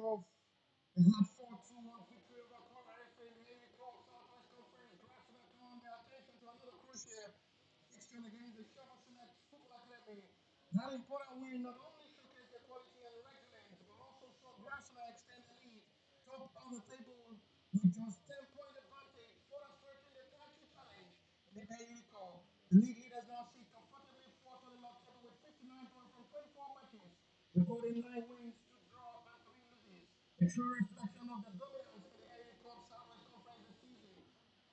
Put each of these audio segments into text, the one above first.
off. They had 4-2-1 victory over Cora FA in the AV Cup Southwest Conference. Grassrunners turned their attention to another crucial fixture against the Shovel Select Football Academy. That important win not only showcased their quality and resilience, but also saw Grassrunners extend the lead top of the table with just 10-point advantage, further strengthening the title challenge in the AV Cup. The league leaders now sit comfortably fourth on the log table with 59 points from 24 matches, recording 9 wins, 2 draws, and 3 losses. A true reflection of the dominance in the AV Cup Southwest Conference this season.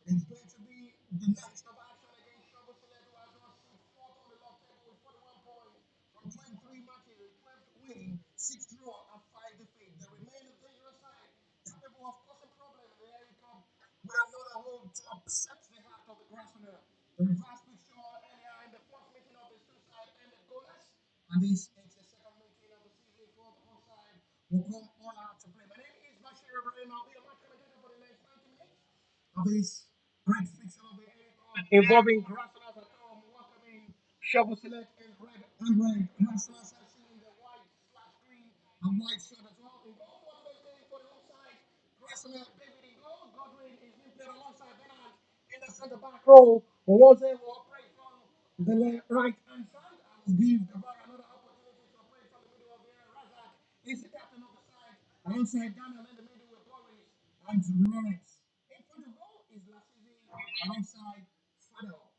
It is going to be the next of action against Shovel Select, who has now sit fourth on the log table with 41 points from 23 matches, with 12 wins, 6 draws, and 5 defeats. They remain a dangerous side, capable of causing problems in the AV Cup, with another home to upset the heart of the Grassrunner. The reverse fixture earlier in the first meeting of the two sides ended goalless, and this is the second meeting of the season for the home side will come all out to play. My name is Bashir Ibrahim. I'll be a match commentator for the next 90 minutes of this great fixture of the AV Cup involving Grassrunners at home, welcoming Shovel Select in red and red. Grassrunners FC in the white slash green and white shirt as well. In goal for today's game for the home side, Grassrunners David in goal. Godwin is being played alongside Bernard in the centre back role. Jose will operate from the right hand side. I will give the VAR another opportunity to operate from the middle of the area. Razak is the captain of the side. Alongside Daniel in the middle with Boris and Lawrence. In front of goal is Lasizi alongside Fado.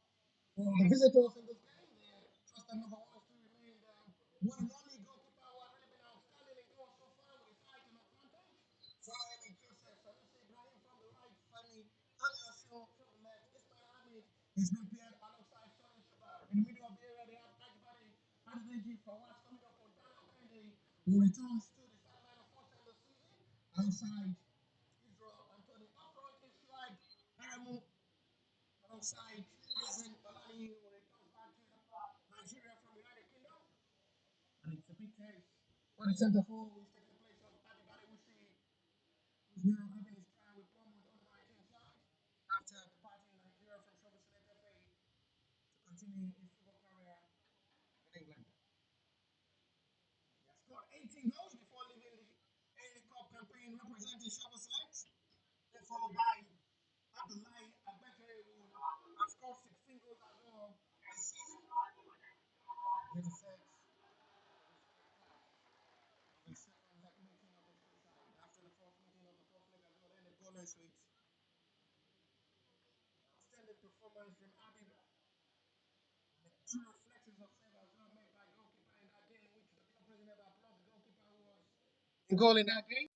For the visitors in this game, the trust and number one still remain the one and only goalkeeper who has really been outstanding in goal so far with height and advantage. Fahmi Joseph, Sanusi Ibrahim from the right, Fahmi Aliasil from the left. Ismail Ahmed is being paired alongside Sonia Shabar. In the middle of the area, they have Ajibade Adedeji Fawaz coming up for Daniel Kende, who returns to the sideline of first time this season alongside Israel Anthony. Up front is Shuaib Remo alongside Hazen Balani when it comes back to Nigeria from the United Kingdom. And it's a big case. On the centre forward, who's taking the place of Adibade Wusi, who's now having his trial with Bournemouth on the 19th side after departing Nigeria from Shovel Select FA to continue his football career in England. He has scored 18 goals before leaving the AFC Cup campaign representing Shovel Select, then followed by Abdullahi Agbekere, who has scored 16 goals as well this season. Then it says the second leg meeting of the two sides. After the fourth meeting of the fourth leg as well, then the goalless with outstanding performance from Abib. The two reflections of save as well made by goalkeeper in that game, which the club president applauded the goalkeeper who was in goal in that game.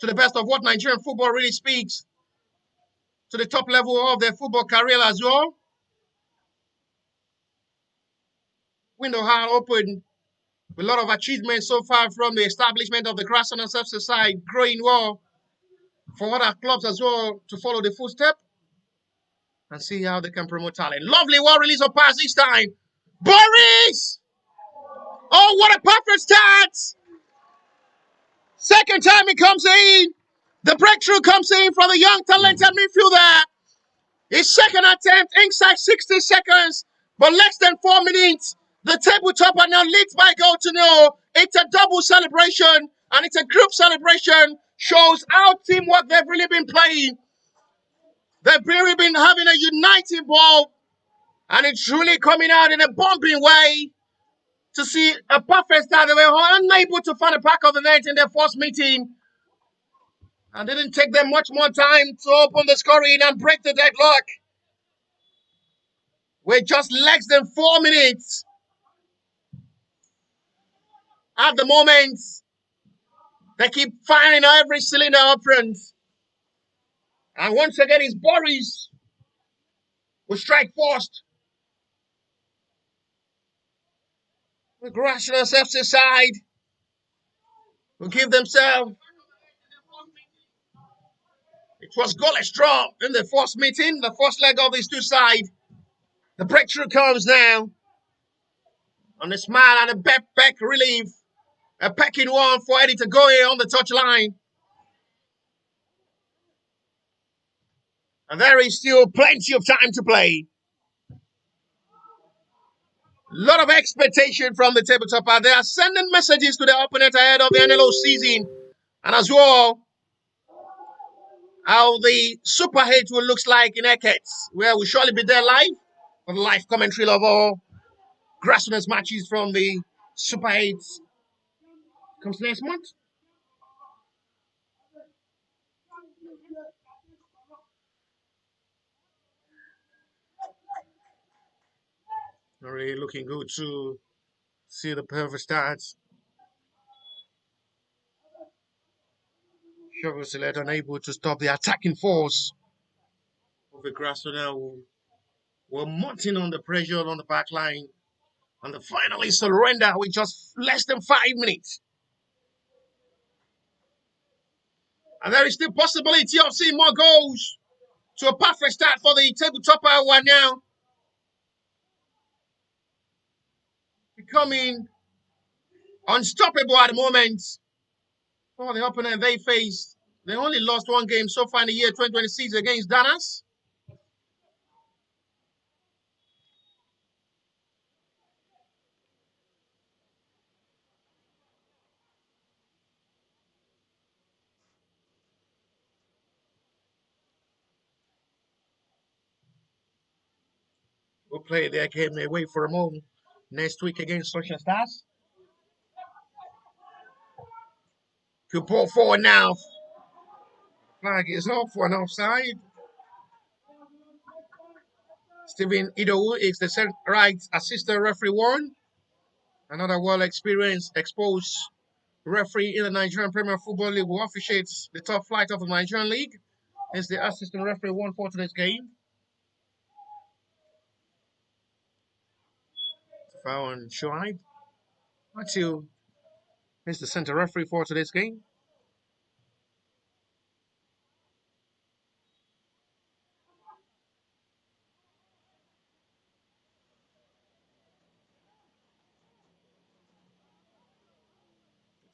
to the best of what Nigerian football really speaks, to the top level of their football career as well. Window hard open with a lot of achievements so far from the establishment of the Grassrunners FC side, growing well for other clubs as well to follow the footstep and see how they can promote talent. Lovely well release of pass this time. Boris! Oh, what a perfect start! Second time he comes in. The breakthrough comes in from the young talented midfielder. His second attempt inside 60 seconds, but less than 4 minutes. The tabletopper now leads by goal to nil. It's a double celebration and it's a group celebration. Shows how teamwork they've really been playing. They've really been having a united ball, and it's really coming out in a bumping way to see a perfect start. They were unable to find the back of the net in their first meeting, and didn't take them much more time to open the scoring and break the deadlock. With just less than 4 minutes at the moment, they keep firing every cylinder up front. And once again, it's Boris who strike first. The Grassrunners FC side will give themselves. It was goalless draw in the first meeting, the first leg of these two sides. The breakthrough comes now. On a smile and a back relief. A pecking one for Eddie to go here on the touchline. And there is still plenty of time to play. A lot of expectation from the tabletopper. They are sending messages to the opponent ahead of the NLO season. And as well, how the Super 8 will look like in Eket, where we'll surely be there live for the live commentary of all Grassrunners matches from the Super 8 comes next month. Really looking good to see the perfect starts. Sugar Select unable to stop the attacking force of the Grassrunners. We're mounting on the pressure on the back line. And they finally surrender with just less than 5 minutes. And there is still possibility of seeing more goals to a perfect start for the tabletopper who are now becoming unstoppable at the moment. For the opponent they faced, they only lost one game so far in the year 2026 against Danas. We'll play their game away for Remo next week against Social Stars. Good ball forward now. Flag is off for an offside. Stephen Idowu is the right assistant referee one. Another well-experienced, exposed referee in the Nigerian Premier Football League who officiates the top flight of the Nigerian League. Is the assistant referee one for today's game. Foul on Shoaib. Matthew is the center referee for today's game.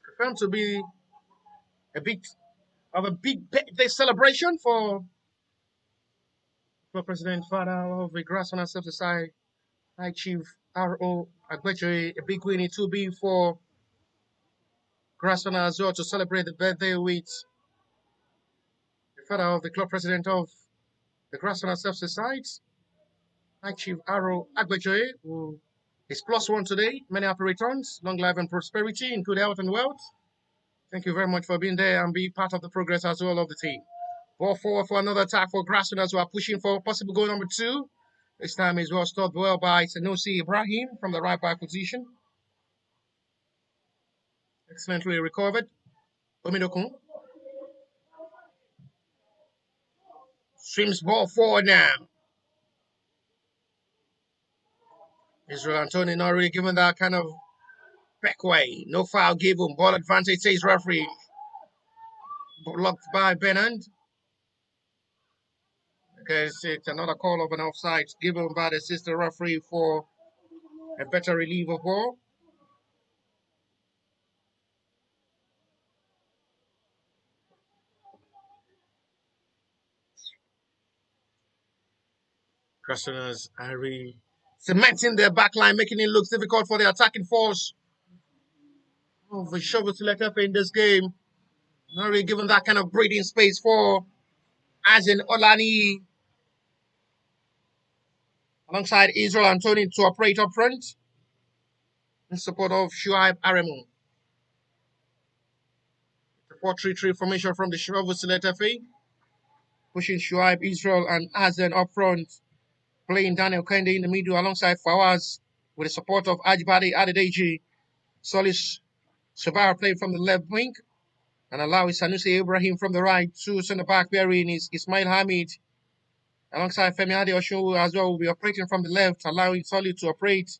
Confirmed to be a bit of a big birthday celebration for President Father of the Grassrunners FC, High Chief R.O. Agbejoye, a big win in 2B for Grassrunners as well to celebrate the birthday with the father of the club president of the Grassrunners FC side, High Chief R.O. Agbejoye, who is +1 today. Many happy returns, long life and prosperity, in good health and wealth. Thank you very much for being there and being part of the progress as well of the team. Ball forward for another attack for Grassrunners who are pushing for possible goal number 2. This time is well stopped well by Sanusi Ibrahim from the right back position. Excellently recovered. Omidokun. Swims ball forward now. Israel Anthony not really given that kind of back way. No foul given. Ball advantage, says referee. Blocked by Benand. Okay, it's another call of an offside given by the sister referee for a better relief of ball. Grassrunners are cementing their back line, making it look difficult for the attacking force of the Shovel Selector in this game. Not really given that kind of breathing space for Azin Olani alongside Israel Anthony to operate up front in support of Shuaib Aremu. The 4-3-3 formation from the Shovel Selector, pushing Shuaib, Israel, and Azin up front, playing Daniel Kende in the middle alongside Fawaz with the support of Ajibade Adedeji. Solis Shabar playing from the left wing and allow Sanusi Ibrahim from the right. Two centre back bearing is Ismail Hamid alongside Femi Adeosun as well will be operating from the left, allowing Solid to operate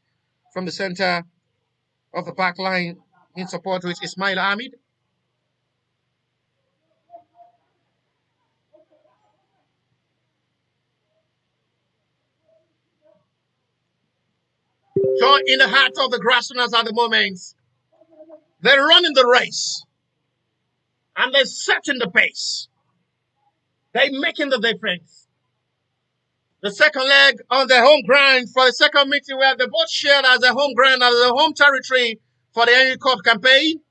from the centre of the back line in support with Ismail Hamid. So in the heart of the Grassrunners at the moment, they're running the race and they're setting the pace. They're making the difference. The second leg on the home ground for the second meeting where they both shared as a home ground, as a home territory for the NYLC Cup campaign.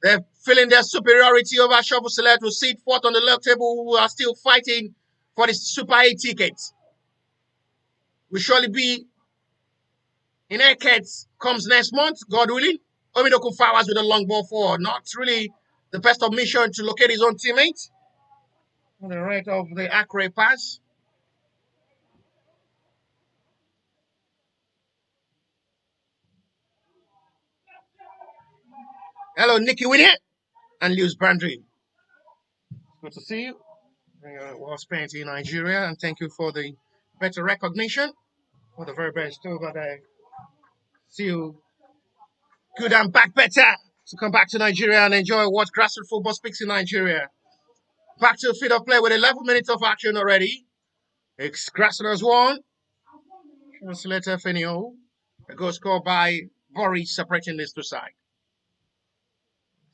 They're feeling their superiority over Shovel Select, who sit fourth on the league table, who are still fighting for the Super 8 ticket. Will surely be in Eket comes next month, God willing. Omidoku Flowers with a long ball forward. Not really the best of mission to locate his own teammate. On the right of the accurate pass. Hello, Nicky Winnie and Lewis Brandry. Good to see you. Well spent in Nigeria, and thank you for the better recognition. For the very best over there. See you good and back better to come back to Nigeria and enjoy what grassroots football speaks in Nigeria. Back to the field of play with 11 minutes of action already. It's Grassrunners 1. Translator Fenio. A goal scored by Boris separating these two sides.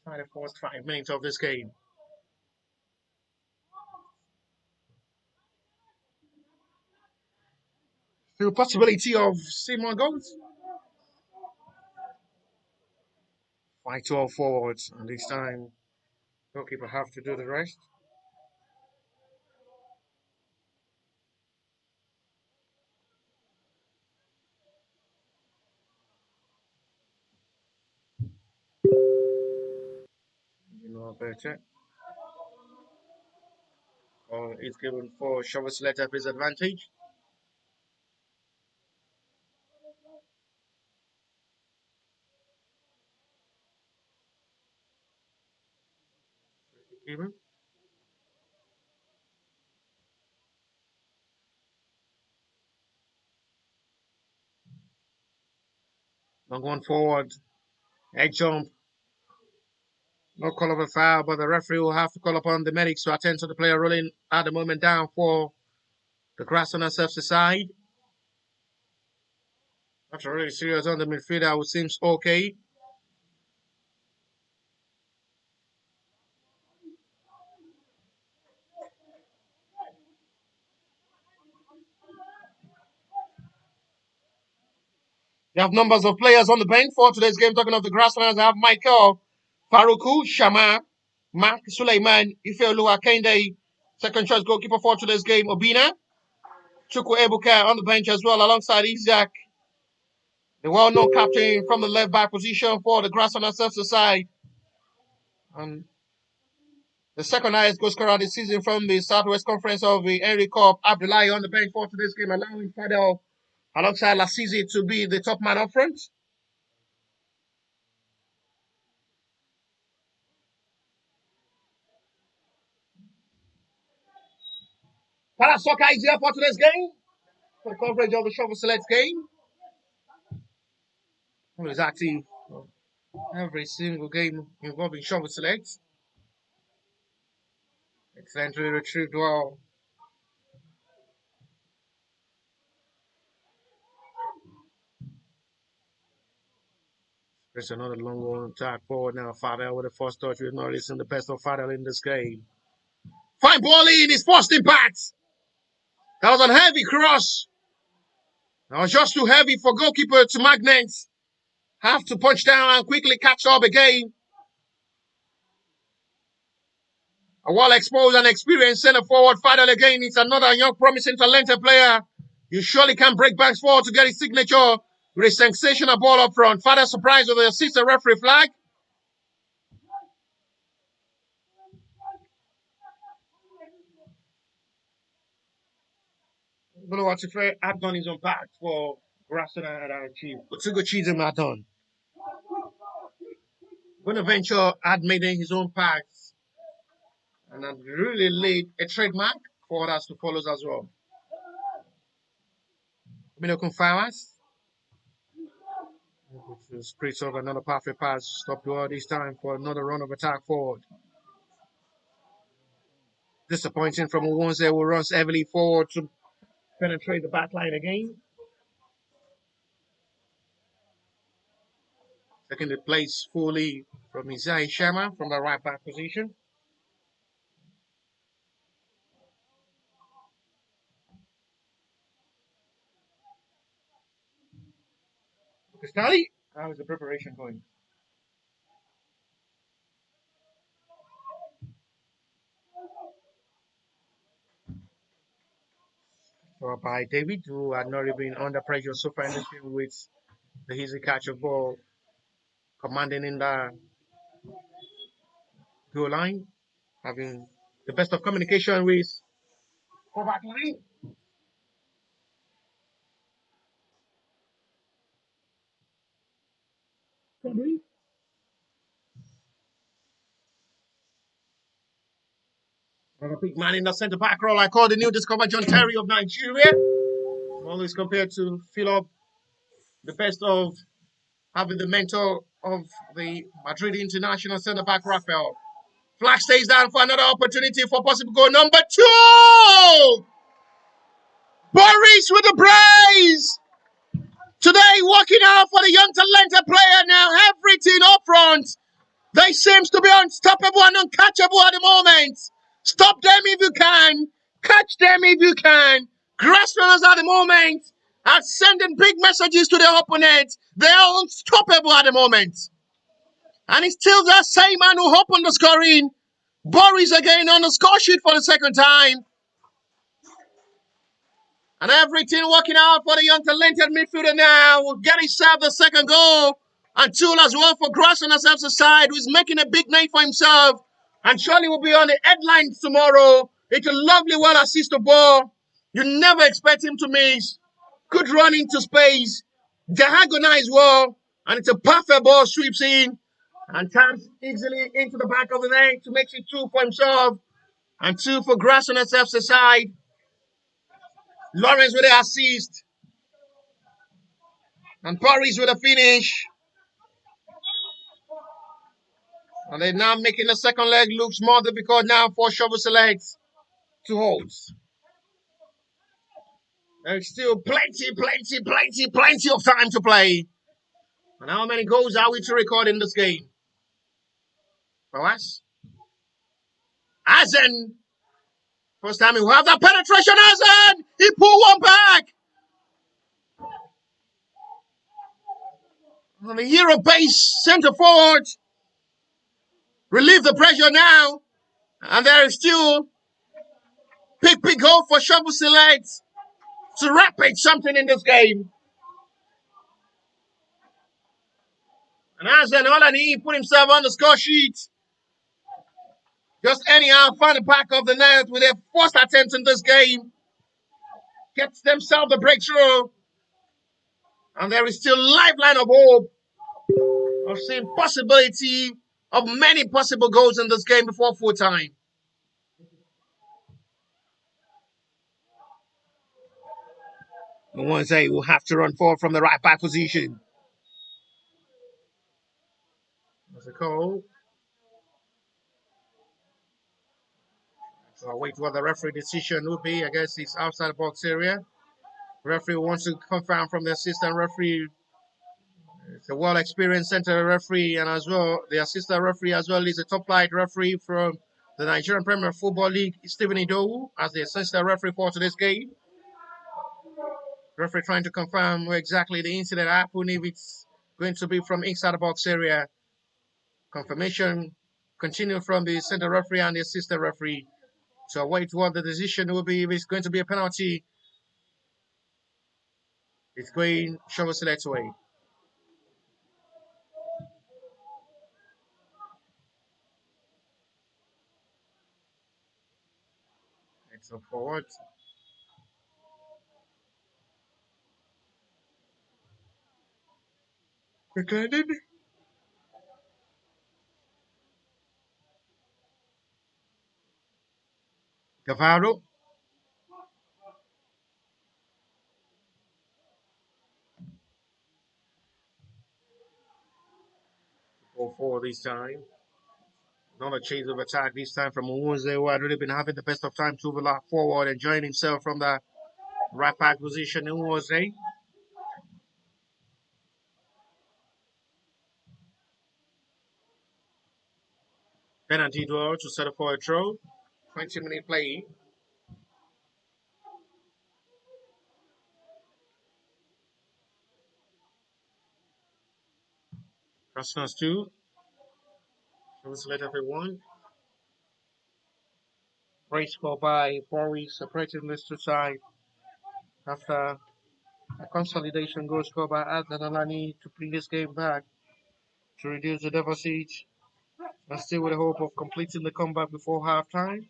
The first 5 minutes of this game. Still possibility of seeing more goals. 5-12 forwards, and this time goalkeeper have to do the rest. You know better. It's given for Chavez let up his advantage. Even. Long one forward. Egg jump. No call of a foul, but the referee will have to call upon the medics to attend to the player rolling at the moment down for the Grassrunners FC side. After really serious on the midfielder, who seems okay. You have numbers of players on the bench for today's game. Talking of the Grassrunners, I have Michael Faruku, Shama, Mark Suleiman, Ifeoluwa Kende, second choice goalkeeper for today's game, Obina, Chukwu Ebuka on the bench as well, alongside Isaac, the well-known captain from the left back position for the Grassrunners FC side. And the second highest goal scorer this season from the Southwest Conference of the NYLC Cup, Abdullahi on the bench for today's game, allowing Fadel alongside Lasizi to be the top man up front. Para Soccer is here for today's game. For the coverage of the Shovel Select game. It was active every single game involving Shovel Select. Excellently retrieved well. There's another long one attack forward now. Fadel with the first touch. We're not listening to the best of Fadel in this game. Fine ball in his first impact. That was a heavy cross. That was just too heavy for goalkeeper to magnet. Have to punch down and quickly catch up again. A well-exposed and experienced centre-forward Fadel again. It's another young, promising, talented player. You surely can break backs forward to get his signature with a sensational ball up front. Fadel surprised with the assistant referee flag. Buluwatife had done his own part for Grassrunners and achieved. But Tugo Chidem had done. Bonaventure had made his own parts and had really laid a trademark for others to follow as well. Minokun Fawas. Spritz of another perfect pass. Stop the all this time for another run of attack forward. Disappointing from Uwonse, who runs heavily forward to penetrate the back line again. Taking the place fully from Isai Shama from the right back position. Castali, how is the preparation going? By David, who had not really been under pressure so far in this game with the easy catch of ball commanding in the goal line, having the best of communication with back line. And a big man in the centre back role. I call the new discovered John Terry of Nigeria. Always compared to fill up the best of having the mentor of the Madrid international centre back Rafael. Flag stays down for another opportunity for possible goal number 2. Boris with the brace. Today, working out for the young talented player now. Everything up front. They seems to be unstoppable and uncatchable at the moment. Stop them if you can. Catch them if you can. Grassrunners at the moment are sending big messages to their opponents. They are unstoppable at the moment. And it's still that same man who opened the scoring. Boris again on the score sheet for the second time. And everything working out for the young talented midfielder now. Will get himself the second goal. And Tool as well for Grassrunners FC side, who's making a big name for himself. And surely will be on the headlines tomorrow. It's a lovely, well-assisted ball. You never expect him to miss. Good run into space. Diagonized well. And it's a perfect ball, sweeps in. And taps easily into the back of the net to make it 2 for himself. And 2 for Grassrunners FC side. Lawrence with the assist. And Paris with a finish. And they're now making the second leg looks more difficult now for Shovel Select to hold. There's still plenty of time to play. And how many goals are we to record in this game? For us? Azen. First time we have that penetration, Azen! He pulled one back! On the Euro base, centre forward. Relieve the pressure now. And there is still big goal for Shovel Select to rapid something in this game. And Azen Olani put himself on the score sheet. Just anyhow found the back of the net with their first attempt in this game. Gets themselves the breakthrough. And there is still lifeline of hope of seeing possibility of many possible goals in this game before full time. Mwanze will have to run forward from the right back position. That's a call. So I'll wait what the referee decision will be. I guess it's outside the box area. Referee wants to confirm from the assistant referee. It's a well-experienced center referee, and as well, the assistant referee as well is a top-flight referee from the Nigerian Premier Football League, Stephen Idowu, as the assistant referee for today's game. Referee trying to confirm where exactly the incident happened, if it's going to be from inside the box area. Confirmation continue from the center referee and the assistant referee. So wait what the decision will be. If it's going to be a penalty, it's going Shovel Select's way. It's up forward. Recorded. Cavaro. Go forward this time. Another change of attack this time from Mwanze, who had really been having the best of time to overlap forward and join himself from the right back position in Mwanze. Penalty draw to set up for a throw. 20-minute play. Grassrunners 2. Translator for 1. Great score by Bowie, separating this two sides after a consolidation goal scored by Adnan Alani to bring this game back to reduce the deficit, and still with the hope of completing the comeback before halftime.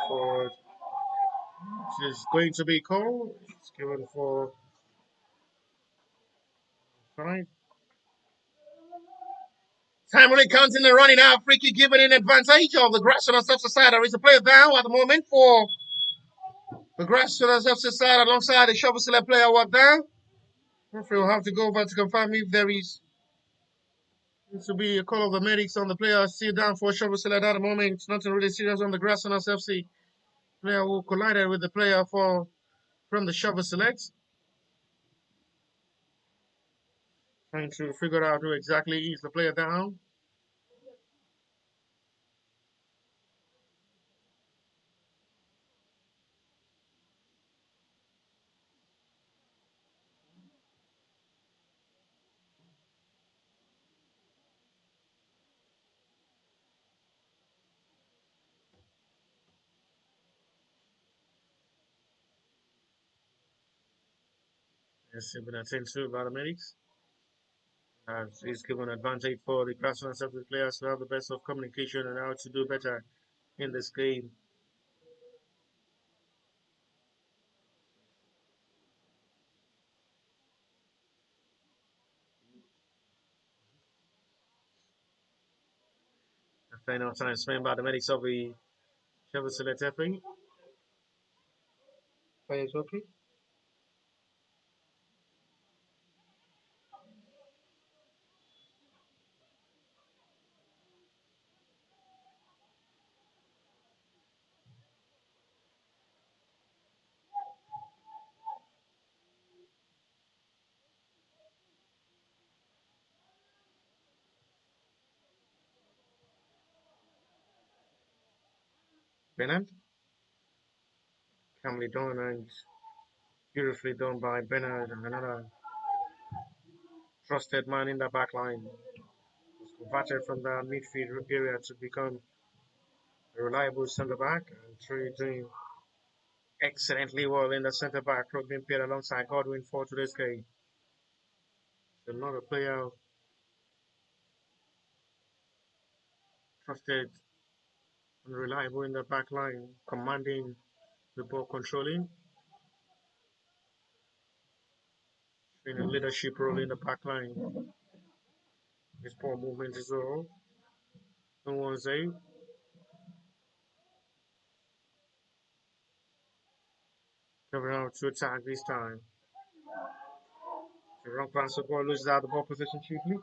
For it is going to be called. It's given for right. Time really counting the running out. Free kick given in advantage of the Grassrunners FC side. There is a player down at the moment for the Grassrunners FC side alongside the Shovel Select player what down. Referee will have to go over to confirm if there is to be a call of the medics on the player still down for Shovel Select at the moment. It's nothing really serious on the Grassrunners FC. Player who collided with the player from the Shovel Select. Trying to figure out who exactly is the player down. Yes, been attended to by the medics. He's given advantage for the Grassrunners FC players to have the best of communication and how to do better in this game. The final time spent by the medics of the Shovel Select FC. Players okay? Bennett. Calmly done and beautifully done by Bennett, and another trusted man in the back line. Was converted from the midfield area to become a reliable centre back, and truly doing excellently well in the centre back role being paired alongside Godwin for today's game. Another player trusted unreliable in the back line, commanding the ball controlling, in a leadership role in the back line. His ball movement as well. No one's a coming out to attack this time. The wrong pass, the ball loses out the ball position cheaply.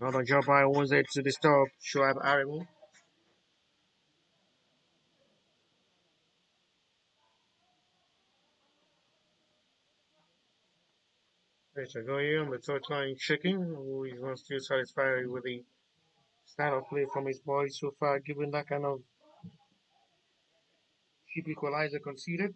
Another job by Wednesday to disturb Shoaib Arimu. There's a going on the touchline checking, who is not still satisfied with the style of play from his boys so far, given that kind of cheap equalizer conceded.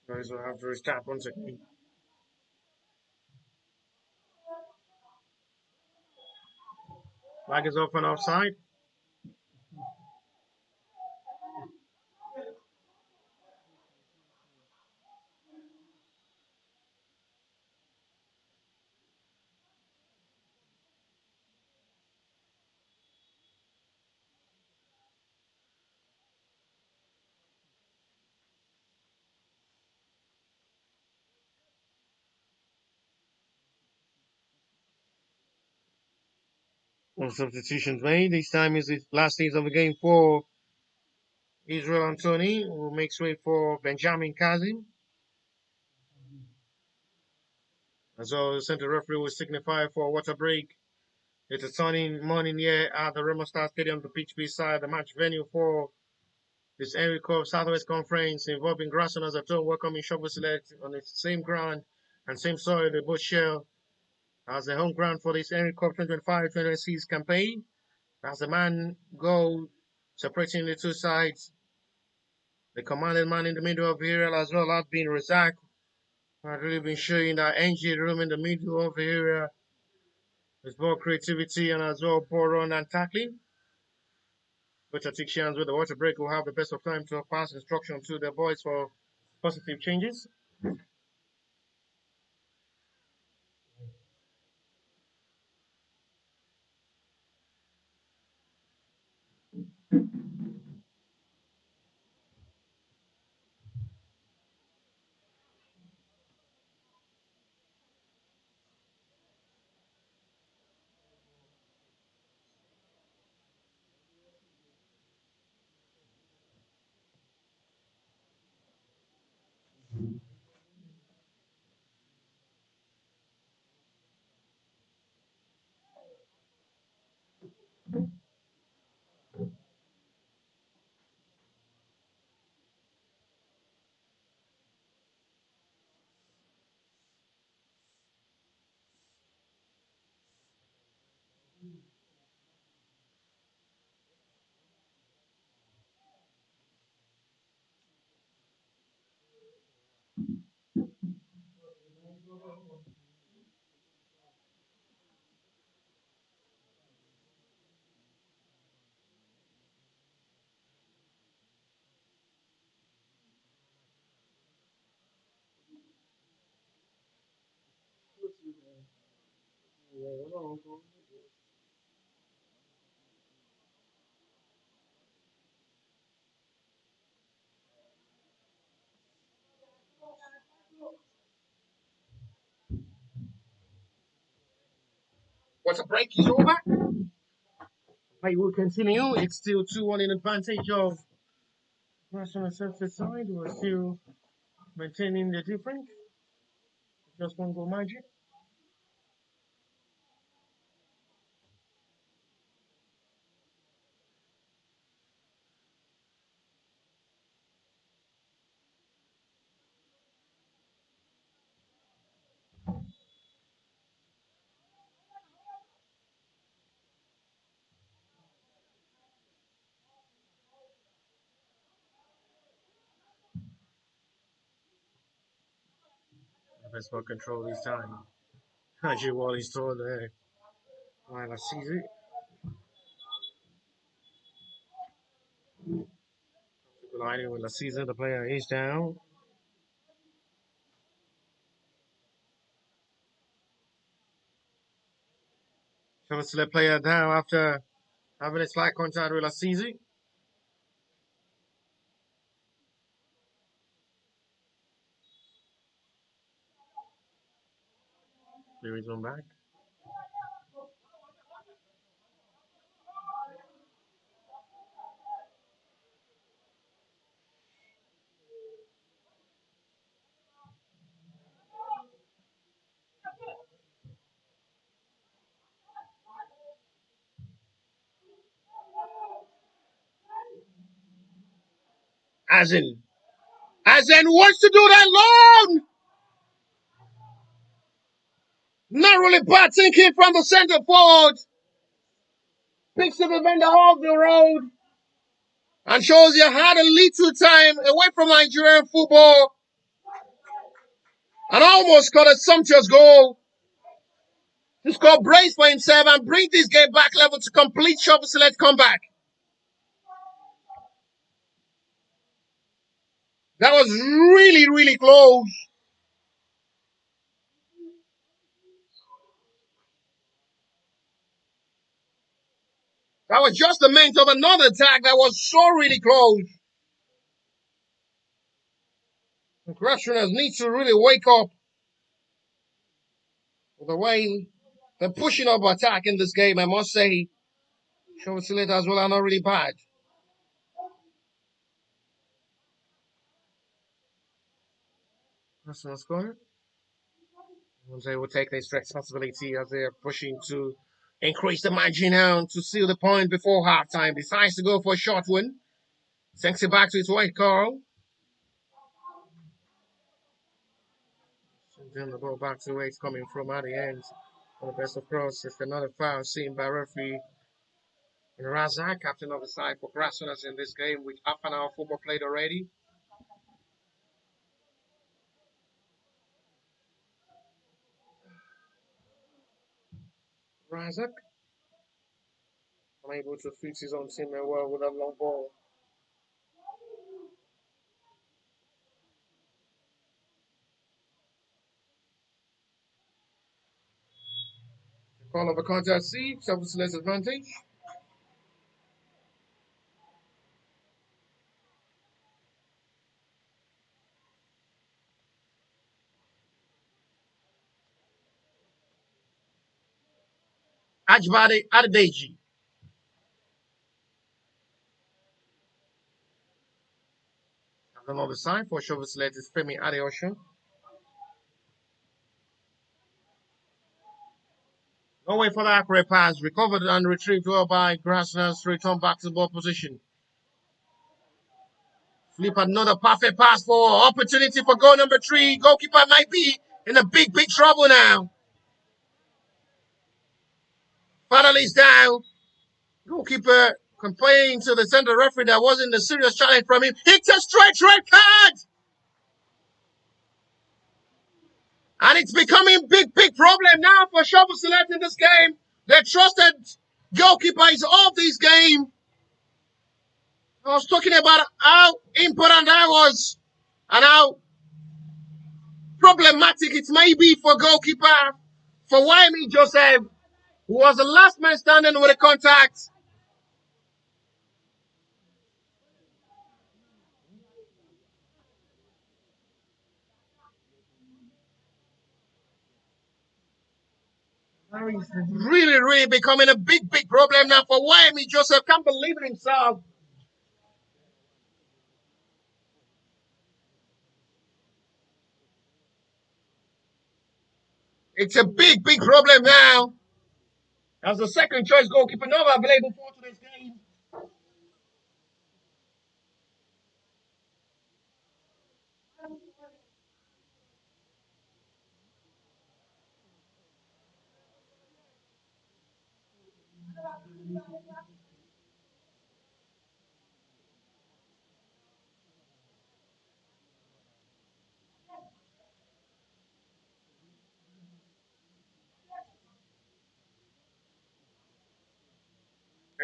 Guys will have to restart once again. Flag is off and offside. No substitutions made. This time is the last stage of the game for Israel Antony, who makes way for Benjamin Kazim. As well, the center referee will signify for water break. It's a sunny morning here at the Remo Star Stadium, the pitch beside the match venue for this Henry Cup Southwest Conference involving Grassrunners at home welcoming Shovel Select on the same ground and same soil they both share as the home ground for this Henry Cup 2025-2026 campaign. As the man goal separating the two sides, the commanding man in the middle of the area as well has been Razak. I've really been showing that NG room in the middle of the area. There's more creativity and as well ball run and tackling. But tacticians with the water break will have the best of time to pass instruction to the boys for positive changes. Once a break is over, play will continue. It's still 2-1 in advantage of National Services side. We're still maintaining the difference. Just one goal margin. Let's not control this time. Actually, what he's told there. Right, let's see it. Colliding with the season, the player is down. So it's the player down after having a slight contact with Assisi. There is one back. Asin. Asin wants to do that long! Not really bad thinking from the center forward. Picks the defender off the road and shows you had a little time away from Nigerian football and almost got a sumptuous goal to score brace for himself and bring this game back level to complete Shovel Select comeback. That was really, really close. That was just the main of another attack that was so really close. The Grassrunners need to really wake up with the way they're pushing up attack in this game. I must say, Shovel Select as well are not really bad. Grassrunners scoring. They will take this responsibility as they're pushing to increase the margin now to seal the point before halftime. Decides to go for a short one. Sends it back to its white Carl. Sends the ball back to where it's coming from at the end. On the best of cross, it's another foul seen by referee Razak, captain of the side for Grassrunners in this game, with half an hour football played already. Razak unable to fix his own team well with a long ball. Call of a contact C, self-select advantage. Ajbade Adedeji. Another sign for Shovel Select is Femi Adeosho. No way for the accurate pass. Recovered and retrieved well by Grassrunners to return back to the ball position. Flip another perfect pass for opportunity for goal number 3. Goalkeeper might be in a big, big trouble now. Finally, down. Goalkeeper complaining to the center referee that wasn't a serious challenge from him. It's a straight red card! And it's becoming big, big problem now for Shovel Select in this game. Their trusted goalkeeper is off this game. I was talking about how important that was and how problematic it may be for goalkeeper, for Wyoming Joseph, who was the last man standing with the contact. It's really, really becoming a big, big problem now for Wyoming Joseph. Can't believe it himself. It's a big, big problem now. As the second choice goalkeeper not available for today's game.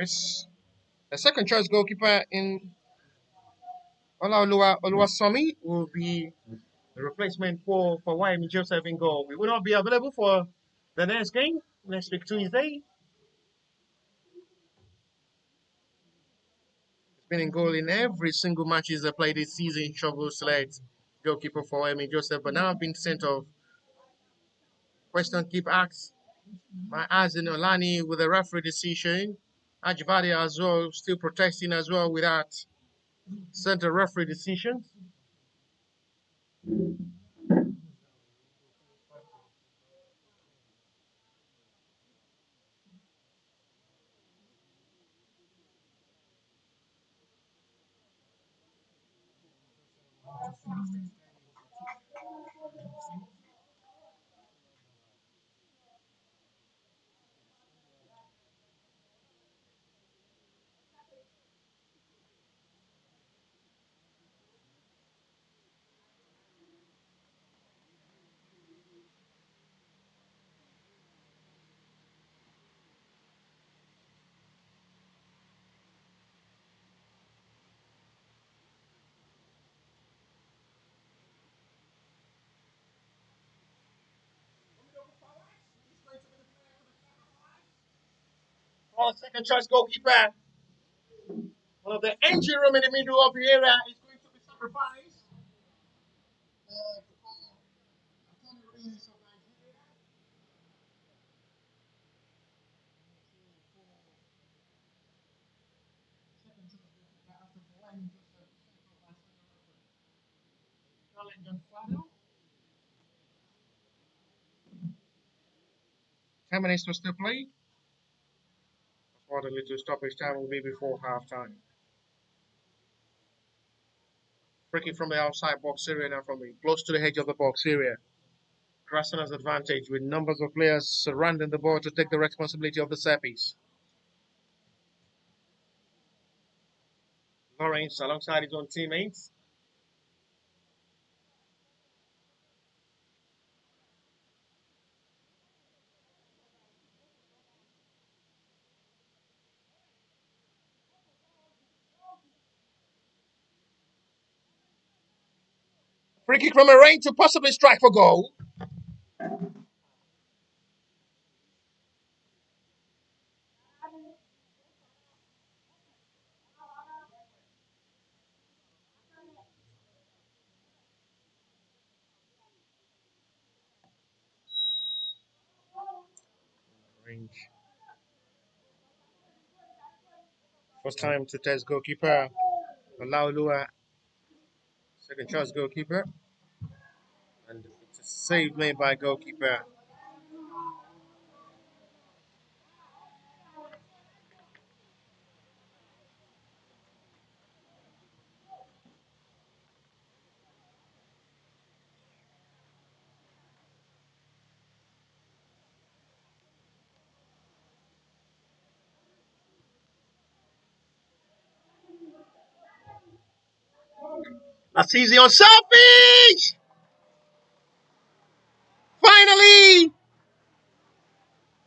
It's the second choice goalkeeper in Oluwasomi will be the replacement for YM Joseph in goal. We will not be available for the next game next week Tuesday. He's been in goal in every single matches they played this season. Shovel select goalkeeper for YM Joseph, but now being sent off. Question keep asked by Azin Olani with a referee decision. Ajivade as well, still protesting as well with that center referee decision. For second choice goalkeeper, one of the engine room in the middle of the area is going to be sacrificed. Uh, 10 minutes to still play. What a little stoppage time will be before half time. Free from the outside box area now from the close to the edge of the box area. Grassrunners advantage with numbers of players surrounding the ball to take the responsibility of the set piece. Lawrence alongside his own teammates. Free kick from a range to possibly strike for goal. Range. First time to test goalkeeper. Olaoluwa, second choice goalkeeper. And it's a save made by goalkeeper. That's easy on selfish! Finally!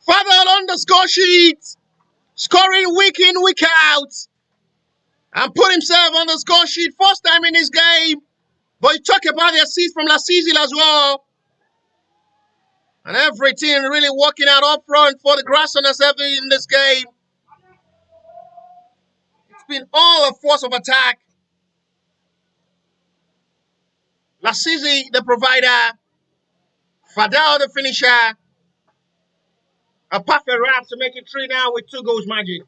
Father on the score sheet! Scoring week in, week out! And put himself on the score sheet first time in his game. But you talk about the assist from last season as well. And everything really working out up front for the Grassrunners FC in this game. It's been all a force of attack. Lasizi, the provider. Fadal, the finisher. A perfect wrap to make it 3 now with 2 goals magic.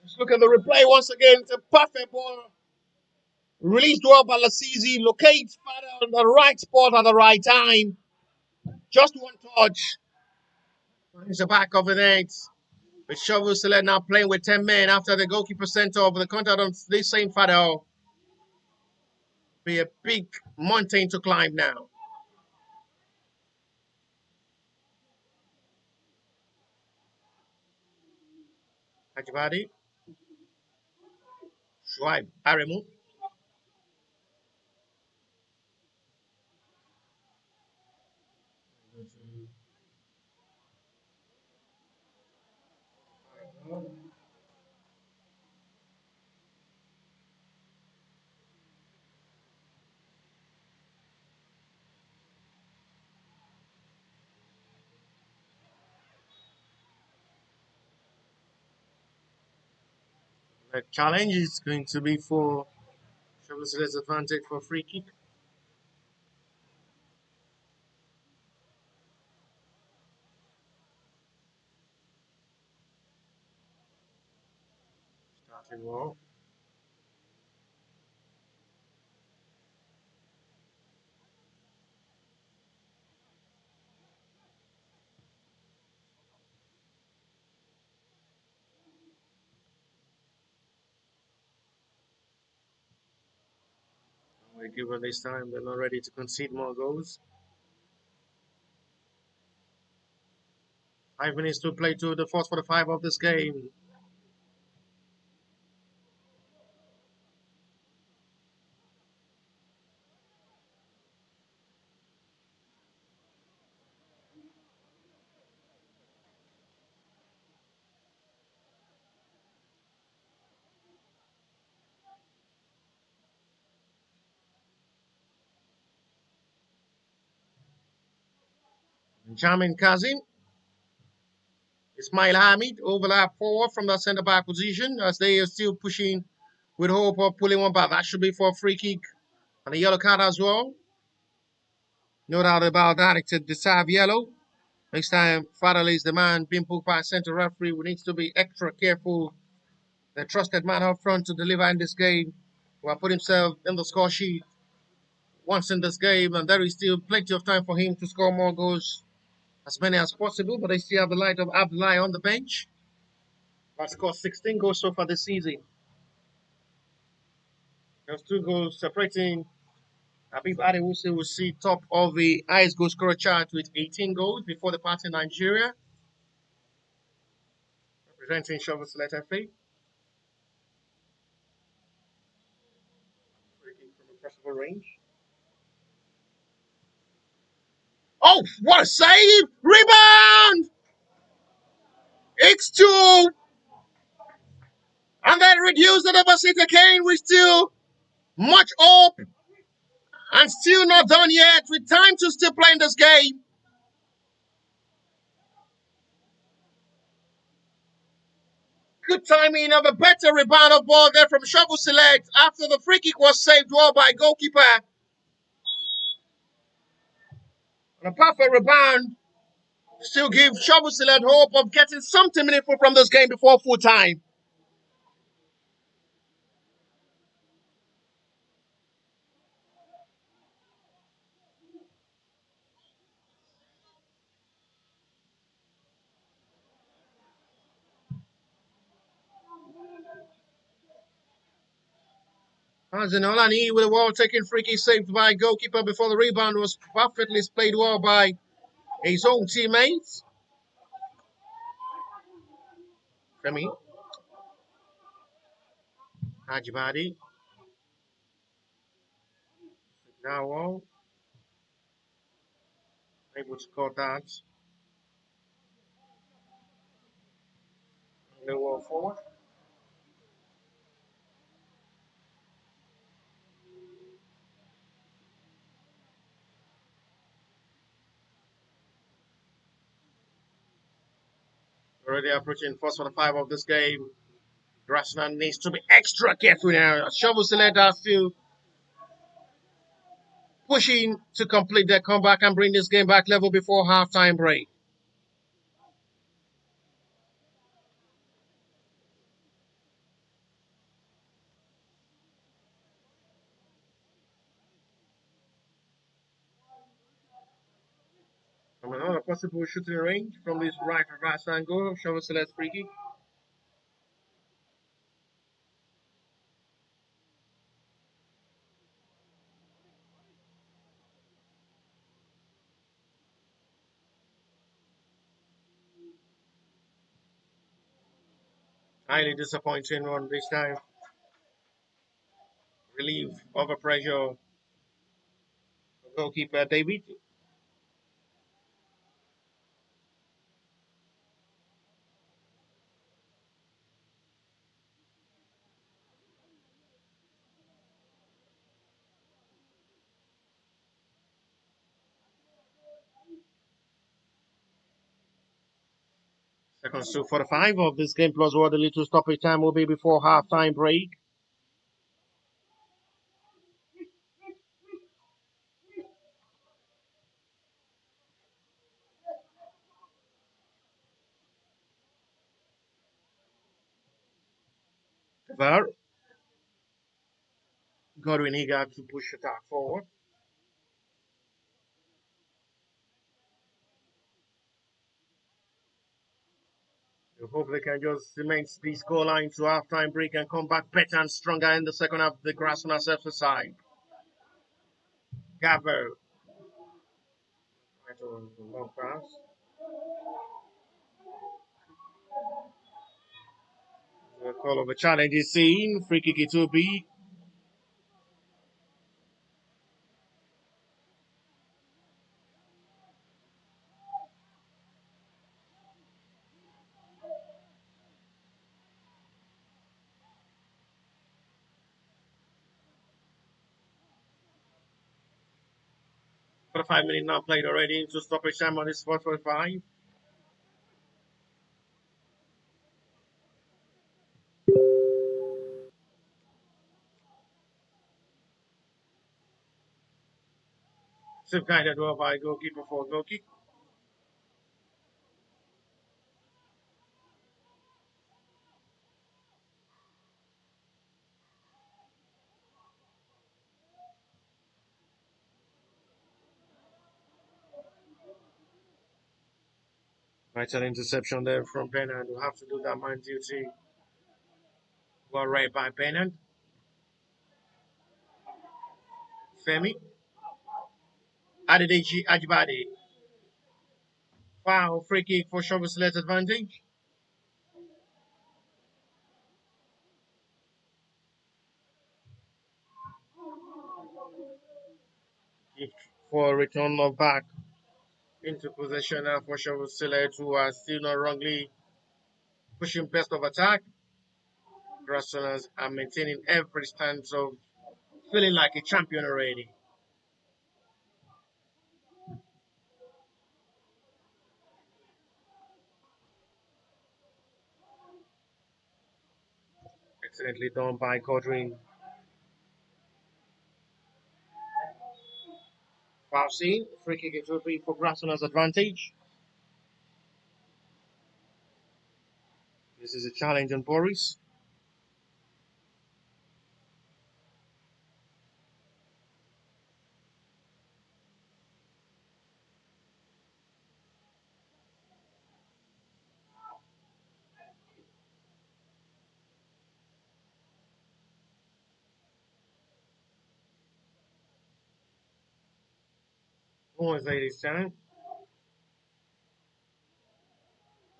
Let's look at the replay once again. It's a perfect ball. Released well by Lasizi. Locates Fadal on the right spot at the right time. Just one touch. It's the back of the net. With Shovel Select now playing with 10 men after the goalkeeper sent off the contact on this same Fadal. Be a big mountain to climb now. Ajibadi. Shuaib. Remo. The challenge is going to be for Chevrolet's advantage for free kick. Starting well. We given this time, they're not ready to concede more goals. 5 minutes to play to the first 45 of this game. Jamin Kazim, Ismail Hamid overlap forward from the centre back position as they are still pushing with hope of pulling one back. That should be for a free kick and a yellow card as well. No doubt about that. It's a deserved yellow. Next time, Fadley is the man being put by a centre referee. We need to be extra careful. The trusted man up front to deliver in this game will put himself in the score sheet once in this game, and there is still plenty of time for him to score more goals, as many as possible. But they still have the light of Abdullahi on the bench. Has scored 16 goals so far this season. There's 2 goals separating Habib Adewuse will see top of the highest goal scorer chart with 18 goals before the party Nigeria, representing Shovel Select FA. From a possible range. Oh, what a save! Rebound! It's 2! And then reduce the deficit again. We still much up and still not done yet with time to still play in this game. Good timing of a better rebound of ball there from Shovel Select after the free kick was saved well by goalkeeper. And a perfect rebound still gives Shovel Select hope of getting something meaningful from this game before full time. Olani with a well-taken free kick saved by goalkeeper before the rebound was perfectly played well by his own teammates. Femi Hajibadi. Now able to score that. They were forward. Already approaching first 45 of this game. Grassrunners needs to be extra careful now. Shovel Select are still pushing to complete their comeback and bring this game back level before halftime break. From another possible shooting range from this right reverse angle, Shovel Select's free kick. Highly disappointing one this time. Relief over pressure. Goalkeeper David. Seconds to 45 of this game plus what the little stoppage time will be before half-time break. Var Godwin eager to push attack forward. We hope they can just cement the scoreline to half-time break and come back better and stronger in the second half of the Grassrunners FC side. Gabo. Right on the long pass. The call of the challenge is seen. Free kick it will be. For 5 minutes now played already into stoppage time on this 4:45. Still guided well by goalkeeper for goal kick. Right, an interception there from Bennett. We'll have to do that man duty. Well read by Bennett. Femi. Adedeji Ajibade. Foul, free kick for Shovel Select advantage. Kick for return of back into possession now for Shovel Select, who are still not wrongly pushing best of attack. Grassrunners are maintaining every stance of feeling like a champion already. Excellently done by Godwin. Foul scene, free kick it will be for Grassrunners advantage. This is a challenge on Boris. Who is this time?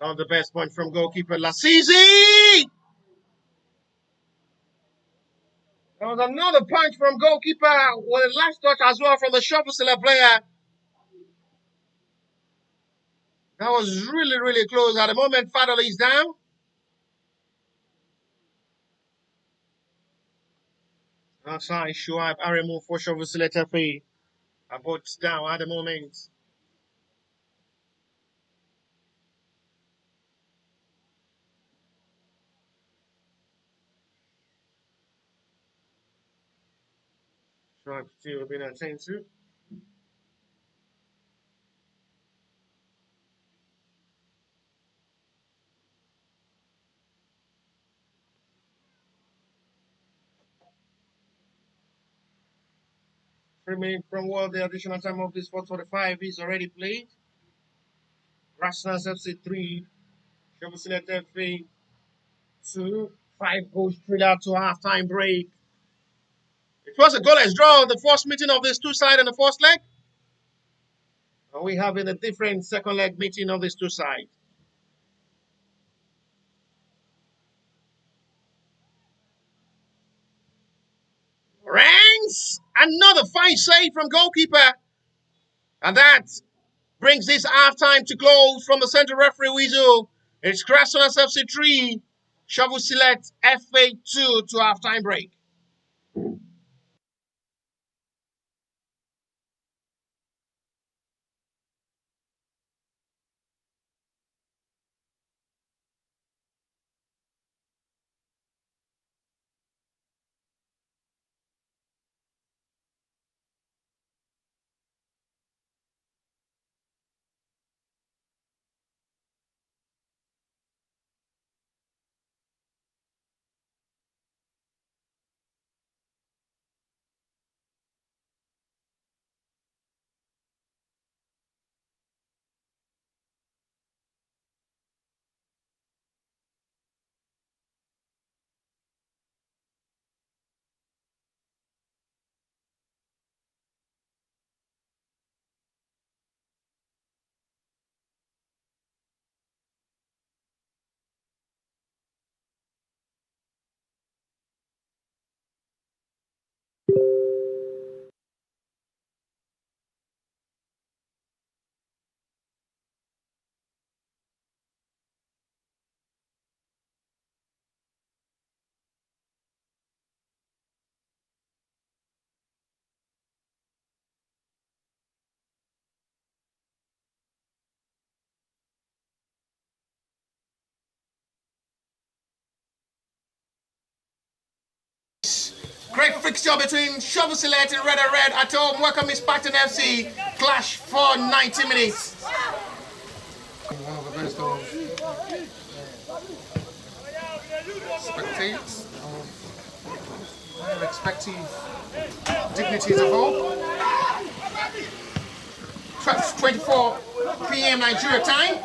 On the best point from goalkeeper Lassizi! There was another punch from goalkeeper with a last touch as well from the Shovelsilla player. That was really, really close. At the moment, Fadal is down. Outside, Shuaib Aremu for Shovelsilla FA. About down at the moment. Shuaib still being attended to. Remain from what the additional time of this 4:45 is already played. Grassrunners FC 3, Shovelsilla FA 2. 5 goals straight out to half-time break. It was a goalless draw, the first meeting of these two sides in the first leg. And we have in a different second leg meeting of these two sides. Ranks! Another fine save from goalkeeper. And that brings this halftime to close from the central referee whistle. It's Grassrunners FC 3, Shovel Select FA 2 to halftime break. great fixture between Shovel Select and Red at home. Welcome Miss Spartan FC. Clash for 90 minutes. One of the best of spectators. Expecting dignities of hope. 12:24 p.m. Nigeria time.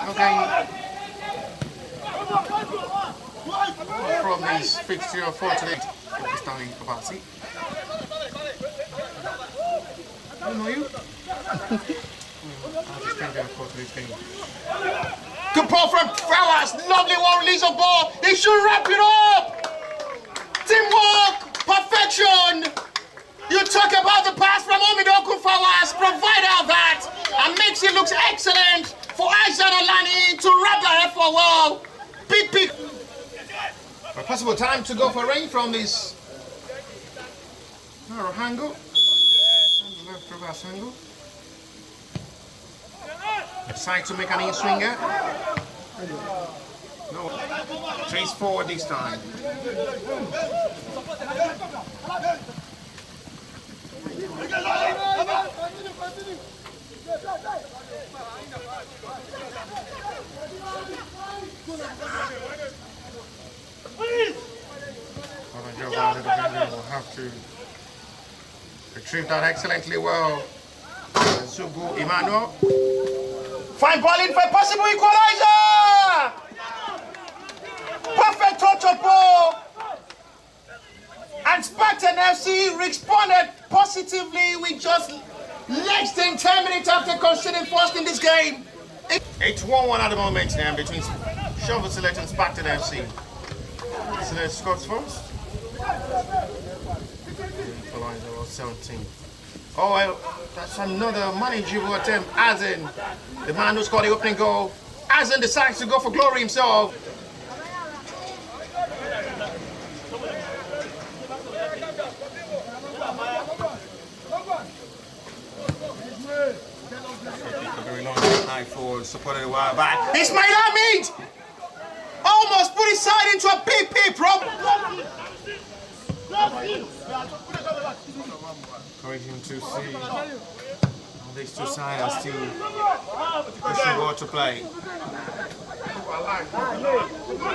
Okay. From this fixture for today, Pakistani Kabasi. I don't know you. I'll just can't get a call to this game. Good ball from Flowers. Lovely one release of ball. They should wrap it up. Teamwork, perfection. You talk about the pass from Omidoku Flowers. Provide all that and makes it look excellent for Aishan Olani to wrap the head for a wall. Big. A possible time to go for rain from this narrow angle. Left reverse angle. Decide to make an in-swinger. No. Chase forward this time. Will have to retrieve that excellently well. Zugu Emmanuel. Fine ball in for a possible equalizer! Perfect touch of ball! And Spartan FC responded positively with just less than 10 minutes after conceding first in this game. It's 1-1 at the moment now between Shovel Select and Spartan FC. Select scores first. Equalizer 17. Oh, well, that's another manageable attempt. Azen, the man who scored the opening goal. Azen decides to go for glory himself. Very long high forward, supported a while back. Ismail Hamid almost put his side into a big problem. Encouraging to see these two sides are still pushing ball to play.